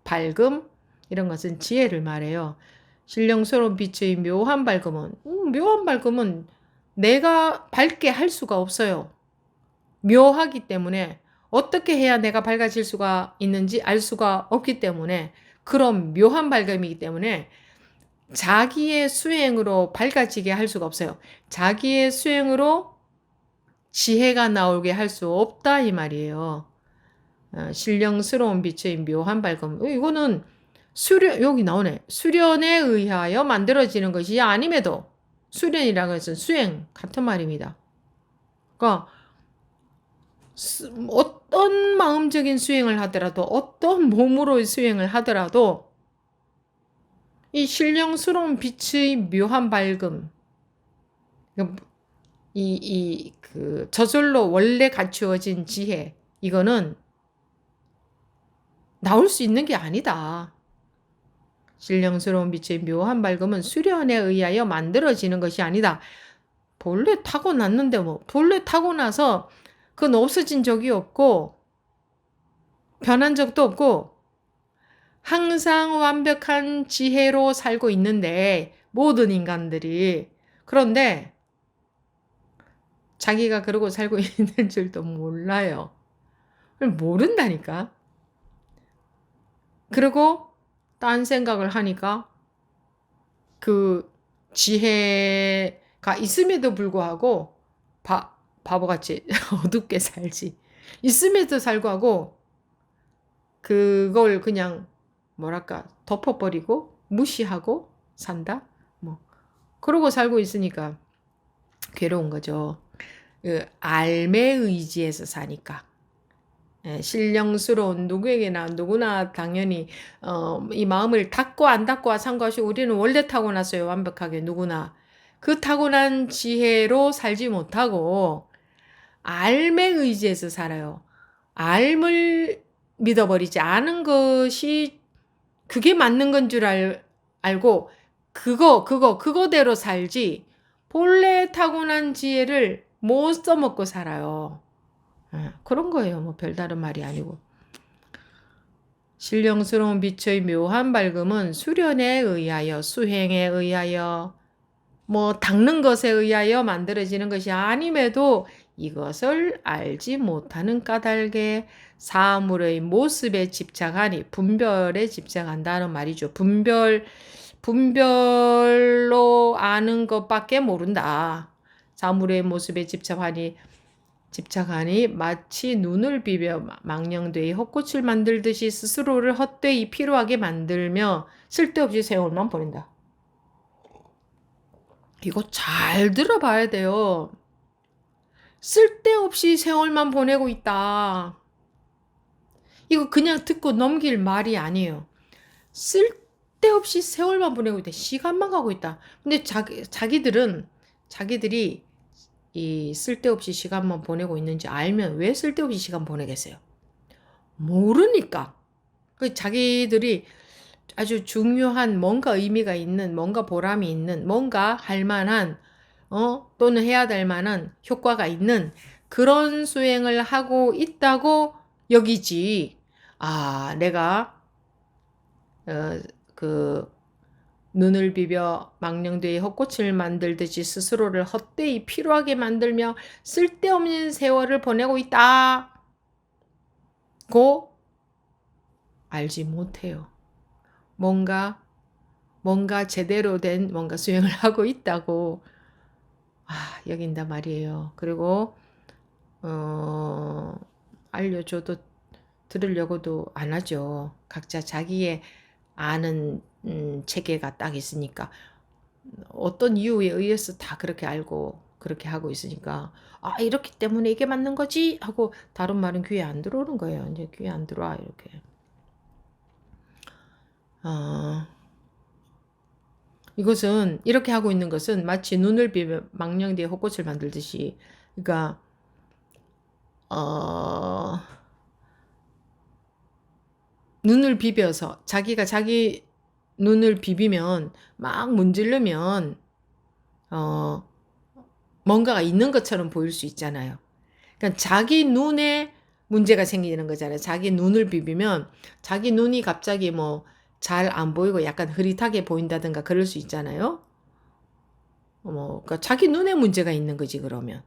A: 밝음 이런 것은 지혜를 말해요. 신령스러운 빛의 묘한 밝음은 내가 밝게 할 수가 없어요. 묘하기 때문에 어떻게 해야 내가 밝아질 수가 있는지 알 수가 없기 때문에 그런 묘한 밝음이기 때문에 자기의 수행으로 밝아지게 할 수가 없어요. 자기의 수행으로 지혜가 나오게 할 수 없다 이 말이에요. 신령스러운 빛의 묘한 밝음. 이거는 여기 나오네. 수련에 의하여 만들어지는 것이 아님에도 수련이라는 것은 수행 같은 말입니다. 그러니까 어떤 마음적인 수행을 하더라도 어떤 몸으로의 수행을 하더라도 이 신령스러운 빛의 묘한 밝음 그 저절로 원래 갖추어진 지혜 이거는 나올 수 있는 게 아니다. 신령스러운 빛의 묘한 밝음은 수련에 의하여 만들어지는 것이 아니다. 본래 타고났는데 본래 타고나서 그건 없어진 적이 없고 변한 적도 없고 항상 완벽한 지혜로 살고 있는데 모든 인간들이 그런데 자기가 그러고 살고 있는 줄도 몰라요. 모른다니까. 그리고 딴 생각을 하니까 그 지혜가 있음에도 불구하고 바보같이 어둡게 살지. 있음에도 살고하고 그걸 그냥 뭐랄까 덮어버리고 무시하고 산다. 뭐 그러고 살고 있으니까 괴로운 거죠. 그 알매 의지에서 사니까. 신령스러운 누구나 당연히 이 마음을 닫고 안 닫고와 상관없이 우리는 원래 타고났어요. 완벽하게 누구나. 그 타고난 지혜로 살지 못하고 알매 의지에서 살아요. 알을 믿어버리지 않은 것이 그게 맞는 건 줄 알고 그거대로 살지 본래 타고난 지혜를 못 써먹고 살아요. 그런 거예요. 뭐 별다른 말이 아니고. 신령스러운 빛의 묘한 밝음은 수련에 의하여 수행에 의하여 뭐 닦는 것에 의하여 만들어지는 것이 아님에도 이것을 알지 못하는 까닭에 사물의 모습에 집착하니 분별에 집착한다는 말이죠. 분별로 아는 것밖에 모른다. 사물의 모습에 집착하니 마치 눈을 비벼 망령되이 헛꽃을 만들듯이 스스로를 헛되이 피로하게 만들며 쓸데없이 세월만 보낸다. 이거 잘 들어봐야 돼요. 쓸데없이 세월만 보내고 있다. 이거 그냥 듣고 넘길 말이 아니에요. 쓸데없이 세월만 보내고 있다. 시간만 가고 있다. 근데 자기들이 이 쓸데없이 시간만 보내고 있는지 알면 왜 쓸데없이 시간 보내겠어요? 모르니까. 자기들이 아주 중요한 뭔가 의미가 있는, 뭔가 보람이 있는, 뭔가 할 만한, 또는 해야 될 만한 효과가 있는 그런 수행을 하고 있다고 여기지. 아, 내가, 눈을 비벼 망령되이 헛꽃을 만들듯이 스스로를 헛되이 피로하게 만들며 쓸데없는 세월을 보내고 있다고 알지 못해요. 뭔가 제대로 된 뭔가 수행을 하고 있다고 여긴단 말이에요. 그리고 알려줘도 들으려고도 안 하죠. 각자 자기의 아는 체계가 딱 있으니까 어떤 이유에 의해서 다 그렇게 알고 그렇게 하고 있으니까 아 이렇기 때문에 이게 맞는 거지 하고 다른 말은 귀에 안 들어오는 거예요. 이제 귀에 안 들어와 이렇게. 어, 이것은 이렇게 하고 있는 것은 마치 눈을 비벼 망령되이 헛꽃을 만들듯이 그러니까 어, 눈을 비벼서 자기가 자기 눈을 비비면 막 문지르면 어, 뭔가가 있는 것처럼 보일 수 있잖아요. 그러니까 자기 눈에 문제가 생기는 거잖아요. 자기 눈을 비비면 자기 눈이 갑자기 뭐 잘 안 보이고 약간 흐릿하게 보인다든가 그럴 수 있잖아요. 그러니까 자기 눈에 문제가 있는 거지 그러면.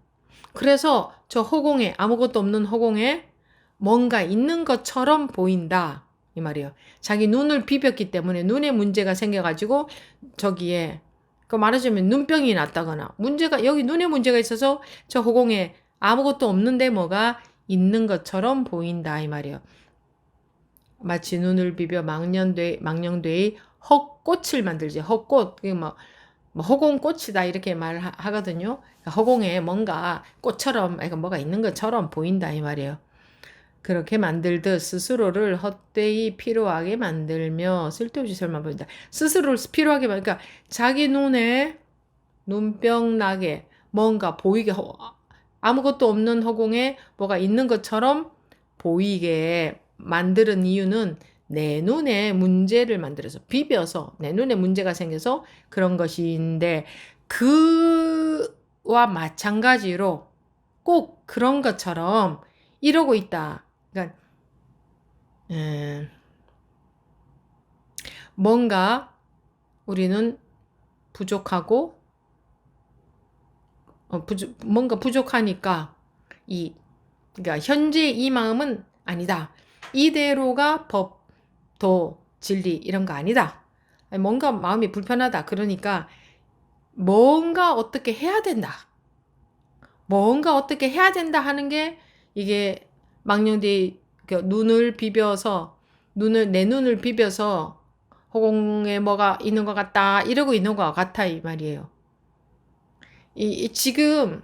A: 그래서 저 허공에 아무것도 없는 허공에 뭔가 있는 것처럼 보인다 이 말이에요. 자기 눈을 비볐기 때문에 눈에 문제가 생겨가지고 저기에 그 말하자면 눈병이 났다거나 문제가 여기 눈에 문제가 있어서 저 허공에 아무것도 없는데 뭐가 있는 것처럼 보인다 이 말이에요. 마치 눈을 비벼 망령되이 헛꽃을 만들지. 헛꽃 그게 뭐 허공꽃이다 이렇게 말하거든요. 그러니까 허공에 뭔가 꽃처럼 그러니까 뭐가 있는 것처럼 보인다 이 말이에요. 그렇게 만들듯 스스로를 헛되이 피로하게 만들며 쓸데없이 설만 보인다. 스스로를 피로하게 그러니까 자기 눈에 눈병 나게 뭔가 보이게 아무것도 없는 허공에 뭐가 있는 것처럼 보이게 만드는 이유는 내 눈에 문제를 만들어서 비벼서 내 눈에 문제가 생겨서 그런 것인데 그와 마찬가지로 꼭 그런 것처럼 이러고 있다. 그러니까 뭔가 우리는 부족하고 뭔가 부족하니까 그러니까 현재 이 마음은 아니다. 이대로가 법, 도, 진리 이런 거 아니다. 뭔가 마음이 불편하다. 그러니까 뭔가 어떻게 해야 된다. 뭔가 어떻게 해야 된다 하는 게 이게 망령되이 눈을 비벼서 내 눈을 비벼서 허공에 뭐가 있는 것 같다 이러고 있는 것 같아 이 말이에요. 지금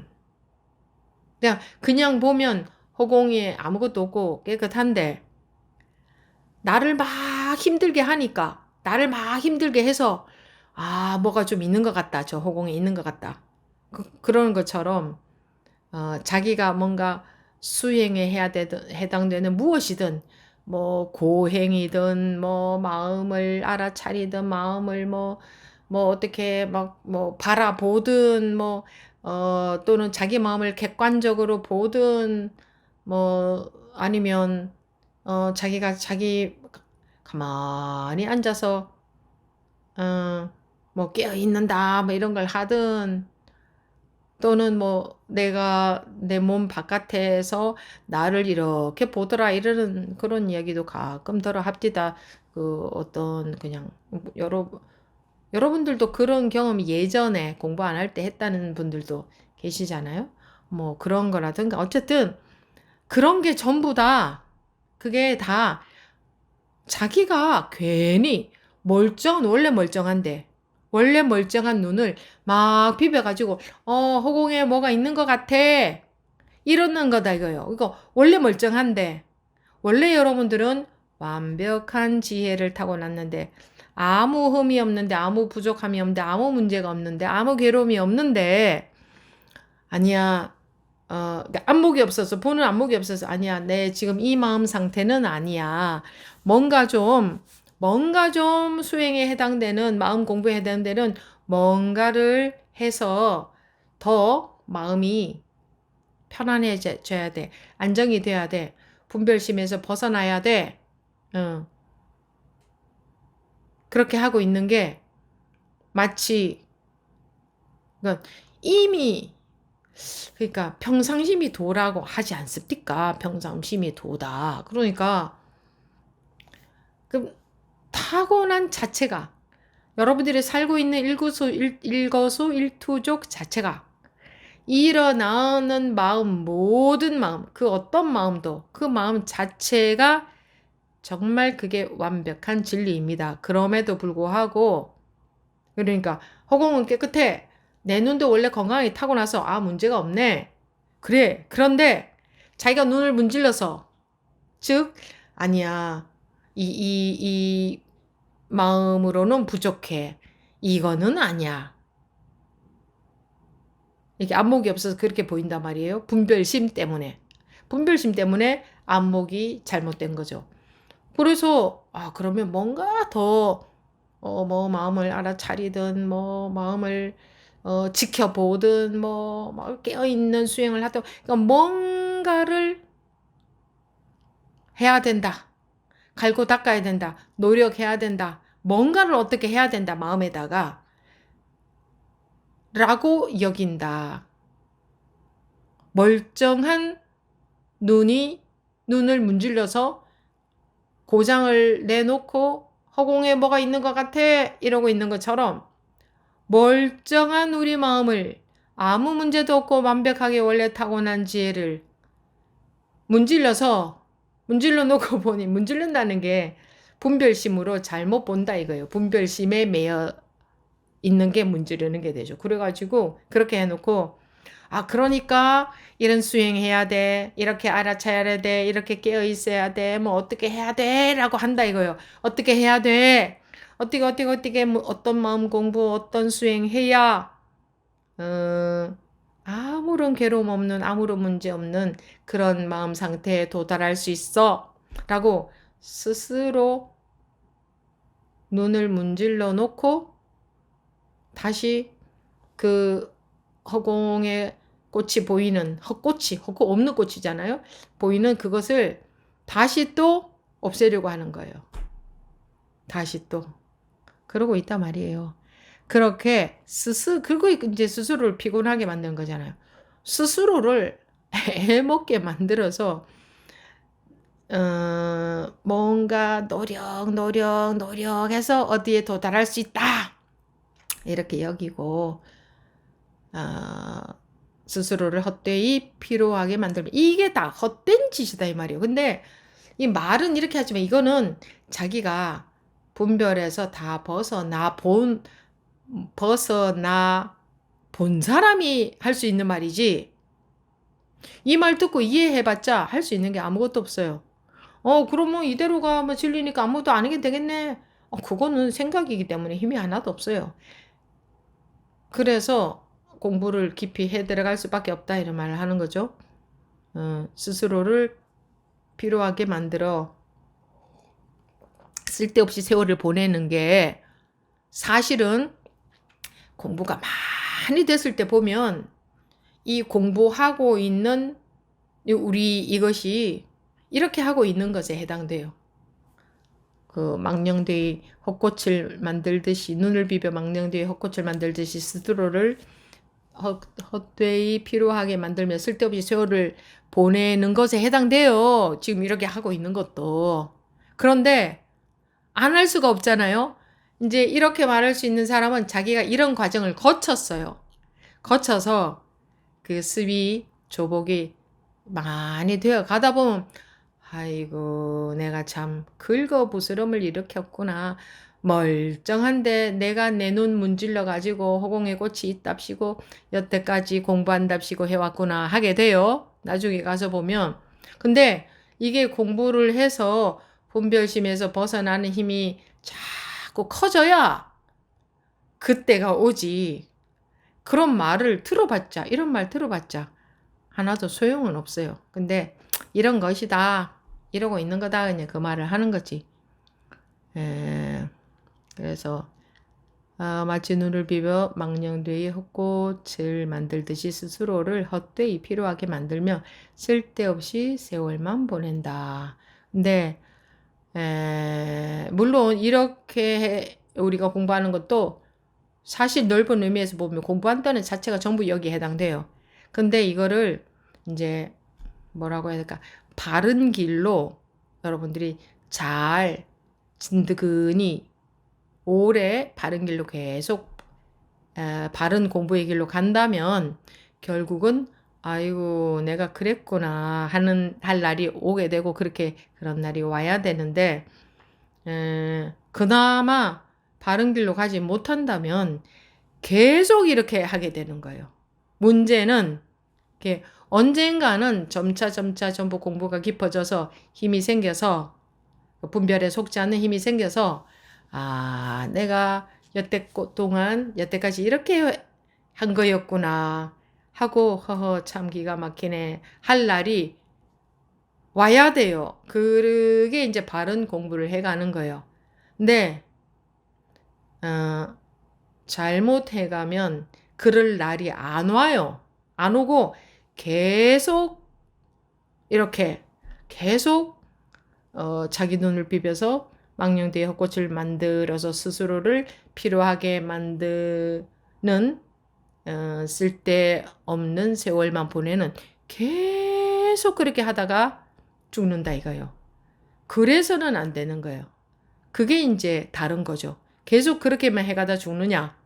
A: 그냥 보면 허공에 아무것도 없고 깨끗한데 나를 막 힘들게 하니까 나를 막 힘들게 해서 아 뭐가 좀 있는 것 같다 저 허공에 있는 것 같다 그런 것처럼 자기가 뭔가 수행에 해야 되든 해당되는 무엇이든 뭐 고행이든 뭐 마음을 알아차리든 마음을 뭐 어떻게 막 뭐 바라보든 뭐 또는 자기 마음을 객관적으로 보든 뭐 아니면 자기가 자기 가만히 앉아서 뭐 깨어 있는다 뭐 이런 걸 하든 또는 뭐 내가 내 몸 바깥에서 나를 이렇게 보더라 이러는 그런 이야기도 가끔 들어 합디다. 그 어떤 그냥 여러분들도 그런 경험이 예전에 공부 안 할 때 했다는 분들도 계시잖아요. 뭐 그런 거라든가 어쨌든 그런 게 전부 다 그게 다 자기가 괜히 원래 멀쩡한데 원래 멀쩡한 눈을 막 비벼가지고 허공에 뭐가 있는 것 같아 이러는 거다 이거요. 이거 원래 멀쩡한데 원래 여러분들은 완벽한 지혜를 타고났는데 아무 흠이 없는데 아무 부족함이 없는데 아무 문제가 없는데 아무 괴로움이 없는데 아니야 안목이 없어서 보는 안목이 없어서 아니야 내 지금 이 마음 상태는 아니야 뭔가 좀 수행에 해당되는 마음 공부에 해당되는 뭔가를 해서 더 마음이 편안해져야 돼 안정이 돼야 돼 분별심에서 벗어나야 돼 그렇게 하고 있는 게 마치 그러니까 이미 그러니까 평상심이 도라고 하지 않습니까? 평상심이 도다. 그러니까 그 타고난 자체가 여러분들이 살고 있는 일거수일투족 자체가 일어나는 마음 모든 마음 그 어떤 마음도 그 마음 자체가 정말 그게 완벽한 진리입니다. 그럼에도 불구하고 그러니까 허공은 깨끗해. 내 눈도 원래 건강하게 타고나서 문제가 없네. 그래. 그런데 자기가 눈을 문질러서 즉 아니야. 이 마음으로는 부족해. 이거는 아니야. 이게 안목이 없어서 그렇게 보인단 말이에요. 분별심 때문에. 분별심 때문에 안목이 잘못된 거죠. 그래서 그러면 뭔가 더 뭐 마음을 알아차리든 뭐 마음을 지켜보든 뭐 깨어있는 수행을 하든 그러니까 뭔가를 해야 된다. 갈고 닦아야 된다. 노력해야 된다. 뭔가를 어떻게 해야 된다. 마음에다가 라고 여긴다. 멀쩡한 눈을 문질러서 고장을 내놓고 허공에 뭐가 있는 것 같아 이러고 있는 것처럼 멀쩡한 우리 마음을 아무 문제도 없고 완벽하게 원래 타고난 지혜를 문질러 놓고 보니 문질른다는 게 분별심으로 잘못 본다 이거예요. 분별심에 매여 있는 게 문지르는 게 되죠. 그래가지고 그렇게 해놓고 그러니까 이런 수행해야 돼. 이렇게 알아차려야 돼. 이렇게 깨어 있어야 돼. 뭐 어떻게 해야 돼. 라고 한다 이거예요. 어떻게 해야 돼. 어떻게 뭐 어떤 마음 공부 어떤 수행해야 아무런 괴로움 없는 아무런 문제 없는 그런 마음 상태에 도달할 수 있어. 라고 스스로 눈을 문질러 놓고 다시 그 허공에 꽃이 보이는 허공 없는 꽃이잖아요. 보이는 그것을 다시 또 없애려고 하는 거예요. 다시 또 그러고 있단 말이에요. 그렇게 그리고 이제 스스로를 피곤하게 만드는 거잖아요. 스스로를 애먹게 만들어서 뭔가 노력해서 어디에 도달할 수 있다. 이렇게 여기고 스스로를 헛되이 피로하게 만들면 이게 다 헛된 짓이다 이 말이에요. 근데 이 말은 이렇게 하지만 이거는 자기가 분별해서 다 벗어나 본 사람이 할 수 있는 말이지. 이 말 듣고 이해해봤자 할 수 있는 게 아무것도 없어요. 그러면 이대로 가면 진리니까 아무것도 안 하게 되겠네. 그거는 생각이기 때문에 힘이 하나도 없어요. 그래서 공부를 깊이 해 들어갈 수밖에 없다 이런 말을 하는 거죠. 스스로를 피로하게 만들어 쓸데없이 세월을 보내는 게 사실은 공부가 많이 됐을 때 보면 이 공부하고 있는 우리 이것이 이렇게 하고 있는 것에 해당돼요. 그 망령되이 헛꽃을 만들듯이 눈을 비벼 망령되이 헛꽃을 만들듯이 스스로를 헛되이 피로하게 만들며 쓸데없이 세월을 보내는 것에 해당돼요. 지금 이렇게 하고 있는 것도. 그런데 안 할 수가 없잖아요. 이제 이렇게 말할 수 있는 사람은 자기가 이런 과정을 거쳤어요. 거쳐서 그 습이 조복이 많이 되어 가다 보면 아이고 내가 참 긁어부스럼을 일으켰구나. 멀쩡한데 내가 내 눈 문질러 가지고 허공에 꽃이 있답시고 여태까지 공부한답시고 해왔구나 하게 돼요. 나중에 가서 보면. 근데 이게 공부를 해서 분별심에서 벗어나는 힘이 자꾸 커져야 그때가 오지. 그런 말을 들어봤자 이런 말 들어봤자 하나도 소용은 없어요. 근데 이런 것이다. 이러고 있는 거다. 그냥 그 말을 하는 거지. 그래서 마치 눈을 비벼 망령되이 헛꽃을 만들듯이 스스로를 헛되이 피로하게 만들며 쓸데없이 세월만 보낸다. 근데 물론 이렇게 우리가 공부하는 것도 사실 넓은 의미에서 보면 공부한다는 자체가 전부 여기에 해당돼요. 근데 이거를 이제 뭐라고 해야 될까? 바른 길로 여러분들이 잘 진드근히 오래 바른 길로 계속 바른 공부의 길로 간다면 결국은 아이고, 내가 그랬구나 할 날이 오게 되고, 그렇게 그런 날이 와야 되는데, 그나마 바른 길로 가지 못한다면 계속 이렇게 하게 되는 거예요. 문제는 이렇게 언젠가는 점차 전부 공부가 깊어져서 힘이 생겨서, 분별에 속지 않는 힘이 생겨서, 아, 내가 여태까지 이렇게 한 거였구나 하고, 허허, 참 기가 막히네 할 날이 와야 돼요. 그게 이제 바른 공부를 해가는 거예요. 근데 어, 잘못해가면 그럴 날이 안 와요. 안 오고 계속 이렇게 계속 자기 눈을 비벼서 망령되이 헛꽃을 만들어서 스스로를 피로하게 만드는 쓸데없는 세월만 보내는, 계속 그렇게 하다가 죽는다 이거요. 그래서는 안 되는 거예요. 그게 이제 다른 거죠. 계속 그렇게만 해가다 죽느냐?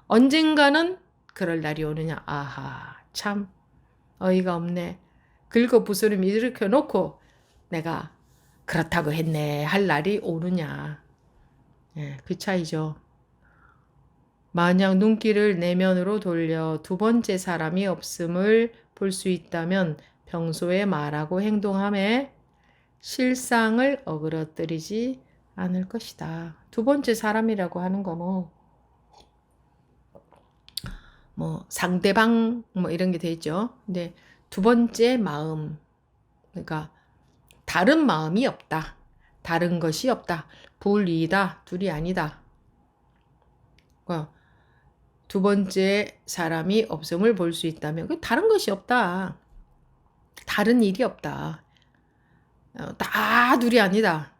A: 언젠가는 그럴 날이 오느냐? 아하, 참 어이가 없네. 긁어 부스럼 일으켜 놓고 내가 그렇다고 했네 할 날이 오느냐? 그 차이죠. 만약 눈길을 내면으로 돌려 두 번째 사람이 없음을 볼 수 있다면 평소에 말하고 행동함에 실상을 어그러뜨리지 않을 것이다. 두 번째 사람이라고 하는 거는 뭐 상대방 뭐 이런 게 되죠. 근데 두 번째 마음, 그러니까 다른 마음이 없다. 다른 것이 없다. 불이다. 둘이 아니다. 그러니까 두 번째 사람이 없음을 볼 수 있다면 그 다른 것이 없다. 다른 일이 없다. 다 둘이 아니다.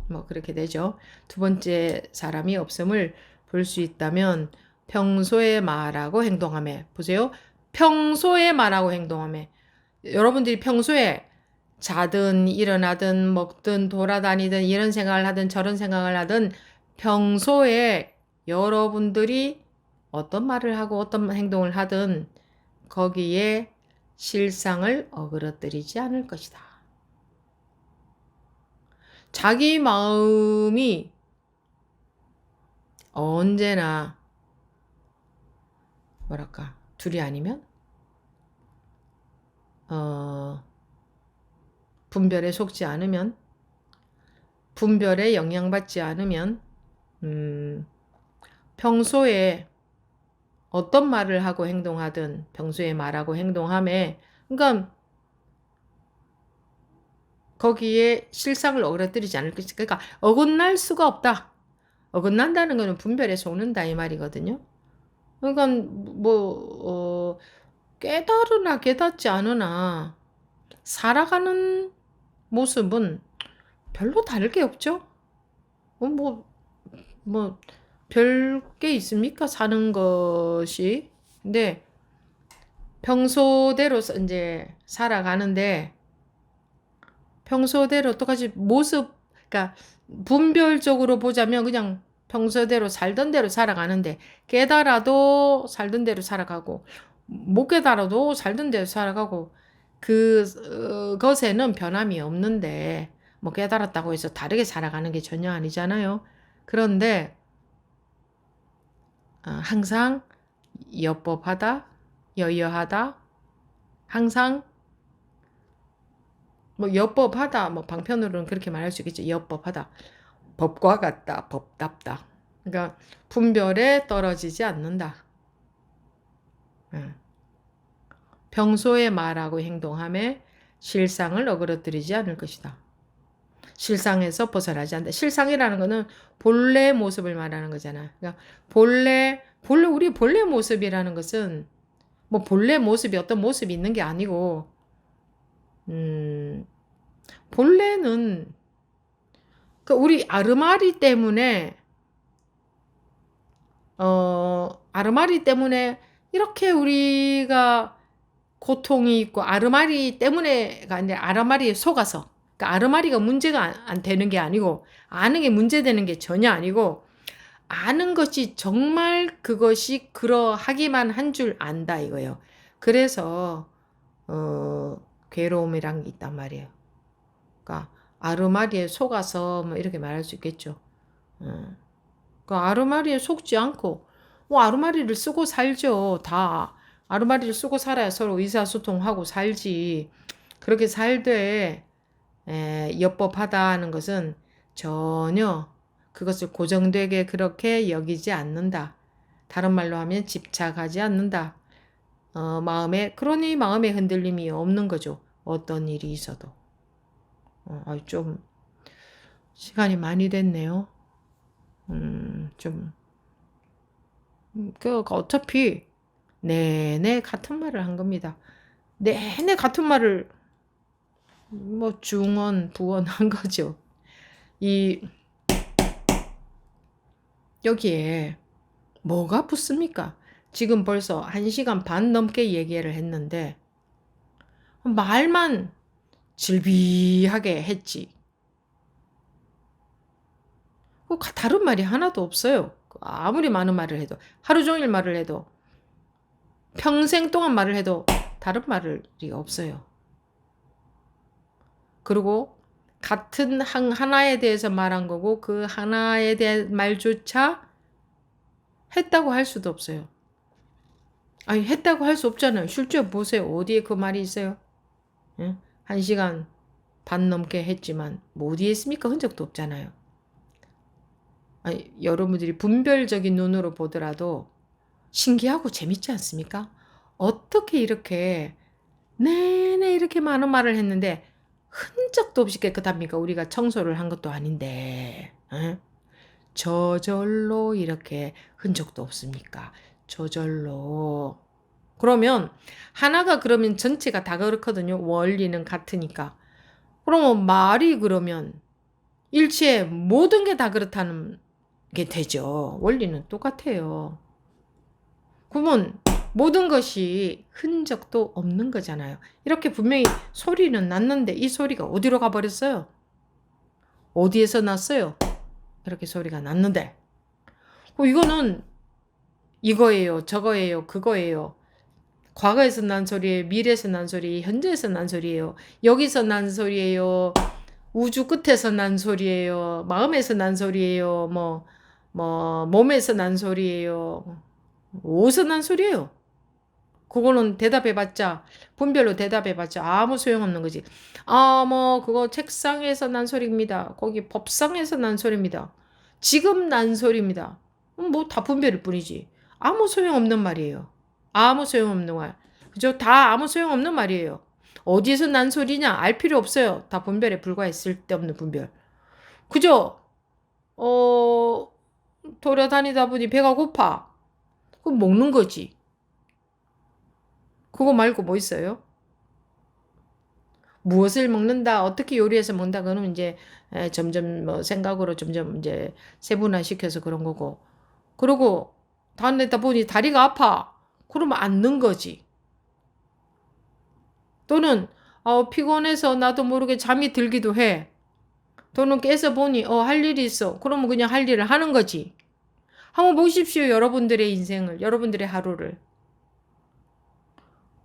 A: 뭐 그렇게 되죠. 두 번째 사람이 없음을 볼 수 있다면 평소에 말하고 행동하며, 보세요. 평소에 말하고 행동하며, 여러분들이 평소에 자든 일어나든 먹든 돌아다니든 이런 생각을 하든 저런 생각을 하든 평소에 여러분들이 어떤 말을 하고 어떤 행동을 하든 거기에 실상을 어그러뜨리지 않을 것이다. 자기 마음이 언제나 뭐랄까 둘이 아니면 분별에 속지 않으면, 분별에 영향받지 않으면 평소에 어떤 말을 하고 행동하든 평소에 말하고 행동함에, 그러니까 거기에 실상을 어그러뜨리지 않을 것이다. 그러니까 어긋날 수가 없다. 어긋난다는 것은 분별에 속는다 이 말이거든요. 그러니까 뭐 깨달으나 깨닫지 않으나 살아가는 모습은 별로 다를 게 없죠. 뭐 별 게 있습니까? 사는 것이. 근데 평소대로 이제 살아가는데 평소대로 똑같이 모습, 그러니까 분별적으로 보자면 그냥 평소대로 살던 대로 살아가는데, 깨달아도 살던 대로 살아가고 못 깨달아도 살던 대로 살아가고, 그것에는 변함이 없는데 뭐 깨달았다고 해서 다르게 살아가는 게 전혀 아니잖아요. 그런데 항상 여법하다, 여여하다, 항상 뭐 여법하다, 뭐 방편으로는 그렇게 말할 수 있겠죠. 여법하다, 법과 같다, 법답다. 그러니까 분별에 떨어지지 않는다. 평소에 말하고 행동함에 실상을 어그러뜨리지 않을 것이다. 실상에서 벗어나지 않는다. 실상이라는 거는 본래 모습을 말하는 거잖아. 그러니까 우리 본래 모습이라는 것은 뭐 본래 모습이 어떤 모습이 있는 게 아니고, 본래는 그 우리 아르마리 때문에 이렇게 우리가 고통이 있고, 아르마리 때문에가 아니라 아르마리에 속아서, 그러니까 아르마리가 문제가 안 되는 게 아니고, 아는 게 문제되는 게 전혀 아니고, 아는 것이 정말 그것이 그러하기만 한 줄 안다 이거예요. 그래서 괴로움이란 게 있단 말이에요. 그러니까 아르마리에 속아서 뭐 이렇게 말할 수 있겠죠. 그 아르마리에 속지 않고 뭐 아르마리를 쓰고 살죠. 다 아르마리를 쓰고 살아야 서로 의사소통하고 살지. 그렇게 살되 엽법하다는 것은 전혀 그것을 고정되게 그렇게 여기지 않는다. 다른 말로 하면 집착하지 않는다. 그러니 마음에 흔들림이 없는 거죠. 어떤 일이 있어도. 좀 시간이 많이 됐네요. 어차피 내내 같은 말을 한 겁니다. 내내 같은 말을 뭐 중언 부언 한 거죠. 여기에 뭐가 붙습니까? 지금 벌써 1시간 반 넘게 얘기를 했는데 말만 질비하게 했지. 다른 말이 하나도 없어요. 아무리 많은 말을 해도 하루 종일 말을 해도 평생 동안 말을 해도 다른 말이 없어요. 그리고 같은 하나에 대해서 말한 거고 그 하나에 대한 말조차 했다고 할 수도 없어요. 아니 했다고 할 수 없잖아요. 실제 보세요. 어디에 그 말이 있어요? 예? 1시간 반 넘게 했지만 뭐 어디에 있습니까? 흔적도 없잖아요. 아니, 여러분들이 분별적인 눈으로 보더라도 신기하고 재밌지 않습니까? 어떻게 이렇게 내내 이렇게 많은 말을 했는데 흔적도 없이 깨끗합니까? 우리가 청소를 한 것도 아닌데 저절로 이렇게 흔적도 없습니까? 저절로. 그러면 하나가 그러면 전체가 다 그렇거든요. 원리는 같으니까. 그러면 말이 그러면 일체의 모든 게 다 그렇다는 게 되죠. 원리는 똑같아요. 그러면 모든 것이 흔적도 없는 거잖아요. 이렇게 분명히 소리는 났는데 이 소리가 어디로 가버렸어요? 어디에서 났어요? 이렇게 소리가 났는데 이거는 이거예요, 저거예요, 그거예요. 과거에서 난 소리예요, 미래에서 난 소리예요, 현재에서 난 소리예요, 여기서 난 소리예요, 우주 끝에서 난 소리예요, 마음에서 난 소리예요, 몸에서 난 소리예요, 어디서 난 소리예요? 그거는 대답해봤자, 분별로 대답해봤자 아무 소용없는 거지. 그거 책상에서 난 소리입니다. 거기 법상에서 난 소리입니다. 지금 난 소리입니다. 뭐 다 분별일 뿐이지. 아무 소용없는 말이에요. 아무 소용없는 말. 그죠? 다 아무 소용없는 말이에요. 어디에서 난 소리냐? 알 필요 없어요. 다 분별에 불과해. 쓸데없는 분별. 그죠? 돌아다니다 보니 배가 고파. 그럼 먹는 거지. 그거 말고 뭐 있어요? 무엇을 먹는다, 어떻게 요리해서 먹는다, 그러면 이제 점점 뭐 생각으로 점점 이제 세분화시켜서 그런 거고. 그리고 다니다 보니 다리가 아파. 그러면 앉는 거지. 또는 피곤해서 나도 모르게 잠이 들기도 해. 또는 깨서 보니 할 일이 있어. 그러면 그냥 할 일을 하는 거지. 한번 보십시오. 여러분들의 인생을, 여러분들의 하루를.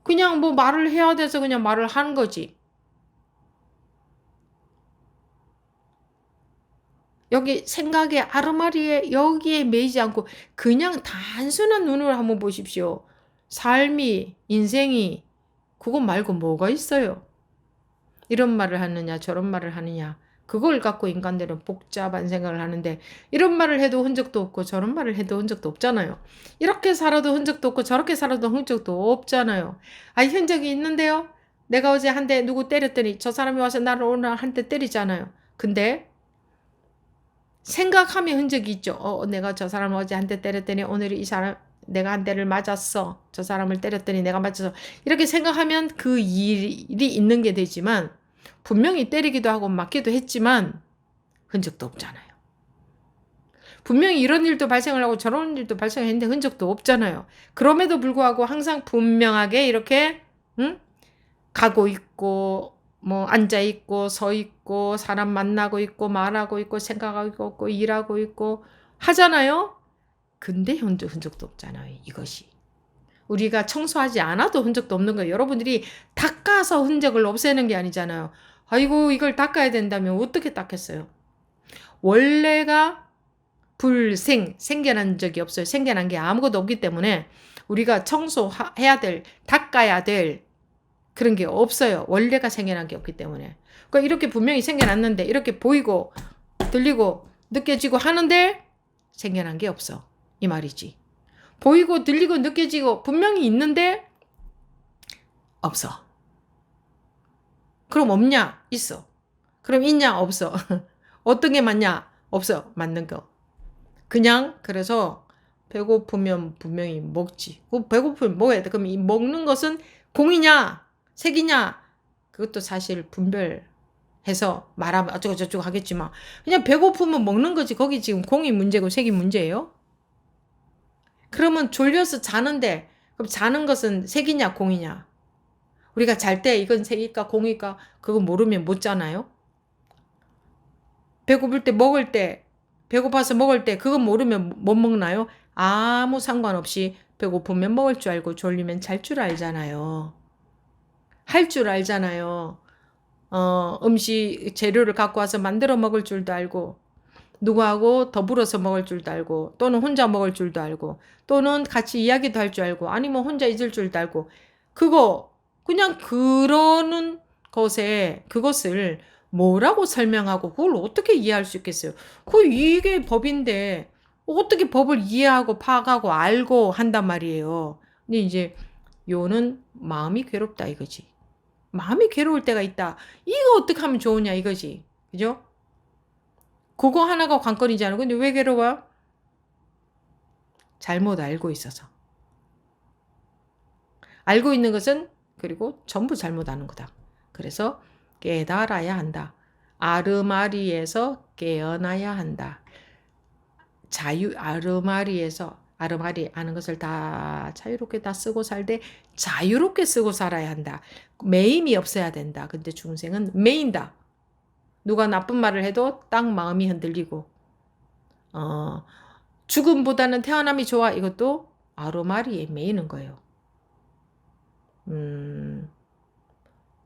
A: 그냥 뭐 말을 해야 돼서 그냥 말을 하는 거지. 여기 생각의 아르마리에 여기에 매이지 않고 그냥 단순한 눈으로 한번 보십시오. 삶이, 인생이 그거 말고 뭐가 있어요? 이런 말을 하느냐 저런 말을 하느냐 그걸 갖고 인간들은 복잡한 생각을 하는데 이런 말을 해도 흔적도 없고 저런 말을 해도 흔적도 없잖아요. 이렇게 살아도 흔적도 없고 저렇게 살아도 흔적도 없잖아요. 흔적이 있는데요. 내가 어제 한 대 누구 때렸더니 저 사람이 와서 나를 오늘 한 대 때리잖아요. 근데 생각하면 흔적이 있죠. 내가 저 사람을 어제 한 대 때렸더니 오늘 이 사람 내가 한 대를 맞았어. 저 사람을 때렸더니 내가 맞았어. 이렇게 생각하면 그 일이 있는 게 되지만 분명히 때리기도 하고 맞기도 했지만 흔적도 없잖아요. 분명히 이런 일도 발생을 하고 저런 일도 발생했는데 흔적도 없잖아요. 그럼에도 불구하고 항상 분명하게 이렇게 가고 있고 뭐 앉아 있고 서 있고 사람 만나고 있고 말하고 있고 생각하고 있고 일하고 있고 하잖아요. 근데 흔적도 없잖아요. 이것이 우리가 청소하지 않아도 흔적도 없는 거예요. 여러분들이 닦아서 흔적을 없애는 게 아니잖아요. 아이고 이걸 닦아야 된다면 어떻게 닦겠어요? 원래가 생겨난 적이 없어요. 생겨난 게 아무것도 없기 때문에 우리가 청소해야 될, 닦아야 될 그런 게 없어요. 원래가 생겨난 게 없기 때문에. 그러니까 이렇게 분명히 생겨났는데 이렇게 보이고 들리고 느껴지고 하는데 생겨난 게 없어. 이 말이지. 보이고 들리고 느껴지고 분명히 있는데 없어. 그럼 없냐? 있어. 그럼 있냐? 없어. 어떤 게 맞냐? 없어. 맞는 거. 그냥 그래서 배고프면 분명히 먹지. 배고프면 먹어야 돼. 그럼 이 먹는 것은 공이냐? 색이냐? 그것도 사실 분별해서 말하면 어쩌고 저쩌고 하겠지만 그냥 배고프면 먹는 거지. 거기 지금 공이 문제고 색이 문제예요? 그러면 졸려서 자는데 그럼 자는 것은 색이냐 공이냐? 우리가 잘 때 이건 색일까 공일까 그거 모르면 못 자나요? 배고플 때 먹을 때 배고파서 먹을 때 그거 모르면 못 먹나요? 아무 상관없이 배고프면 먹을 줄 알고 졸리면 잘 줄 알잖아요. 할 줄 알잖아요. 음식 재료를 갖고 와서 만들어 먹을 줄도 알고 누구하고 더불어서 먹을 줄도 알고 또는 혼자 먹을 줄도 알고 또는 같이 이야기도 할 줄 알고 아니면 혼자 있을 줄도 알고 그거 그냥 그러는 그것을 뭐라고 설명하고 그걸 어떻게 이해할 수 있겠어요? 이게 법인데 어떻게 법을 이해하고 파악하고 알고 한단 말이에요. 근데 이제 요는 마음이 괴롭다 이거지. 마음이 괴로울 때가 있다. 이거 어떻게 하면 좋으냐 이거지. 그죠? 그거 하나가 관건이지 않아. 근데 왜 괴로워요? 잘못 알고 있어서. 알고 있는 것은 그리고 전부 잘못 아는 거다. 그래서 깨달아야 한다. 아르마리에서 깨어나야 한다. 아르마리 아는 것을 다 자유롭게 다 쓰고 살되 자유롭게 쓰고 살아야 한다. 매임이 없어야 된다. 근데 중생은 매인다. 누가 나쁜 말을 해도 딱 마음이 흔들리고 죽음보다는 태어남이 좋아. 이것도 아르마리에 매이는 거예요.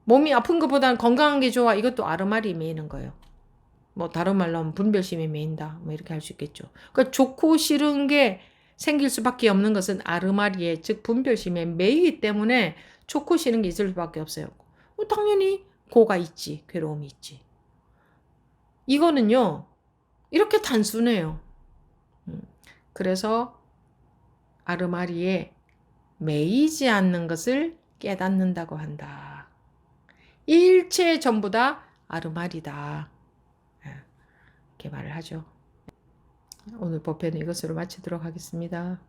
A: 몸이 아픈 것보다는 건강한 게 좋아. 이것도 아르마리에 매이는 거예요. 뭐 다른 말로 하면 분별심에 매인다. 뭐 이렇게 할 수 있겠죠. 그러니까 좋고 싫은 게 생길 수밖에 없는 것은 아르마리에 즉 분별심에 매이기 때문에 좋고 싫은 게 있을 수밖에 없어요. 당연히 고가 있지. 괴로움이 있지. 이거는요. 이렇게 단순해요. 그래서 아르마리에 매이지 않는 것을 깨닫는다고 한다. 일체 전부 다 아르마리다. 이렇게 말을 하죠. 오늘 법회는 이것으로 마치도록 하겠습니다.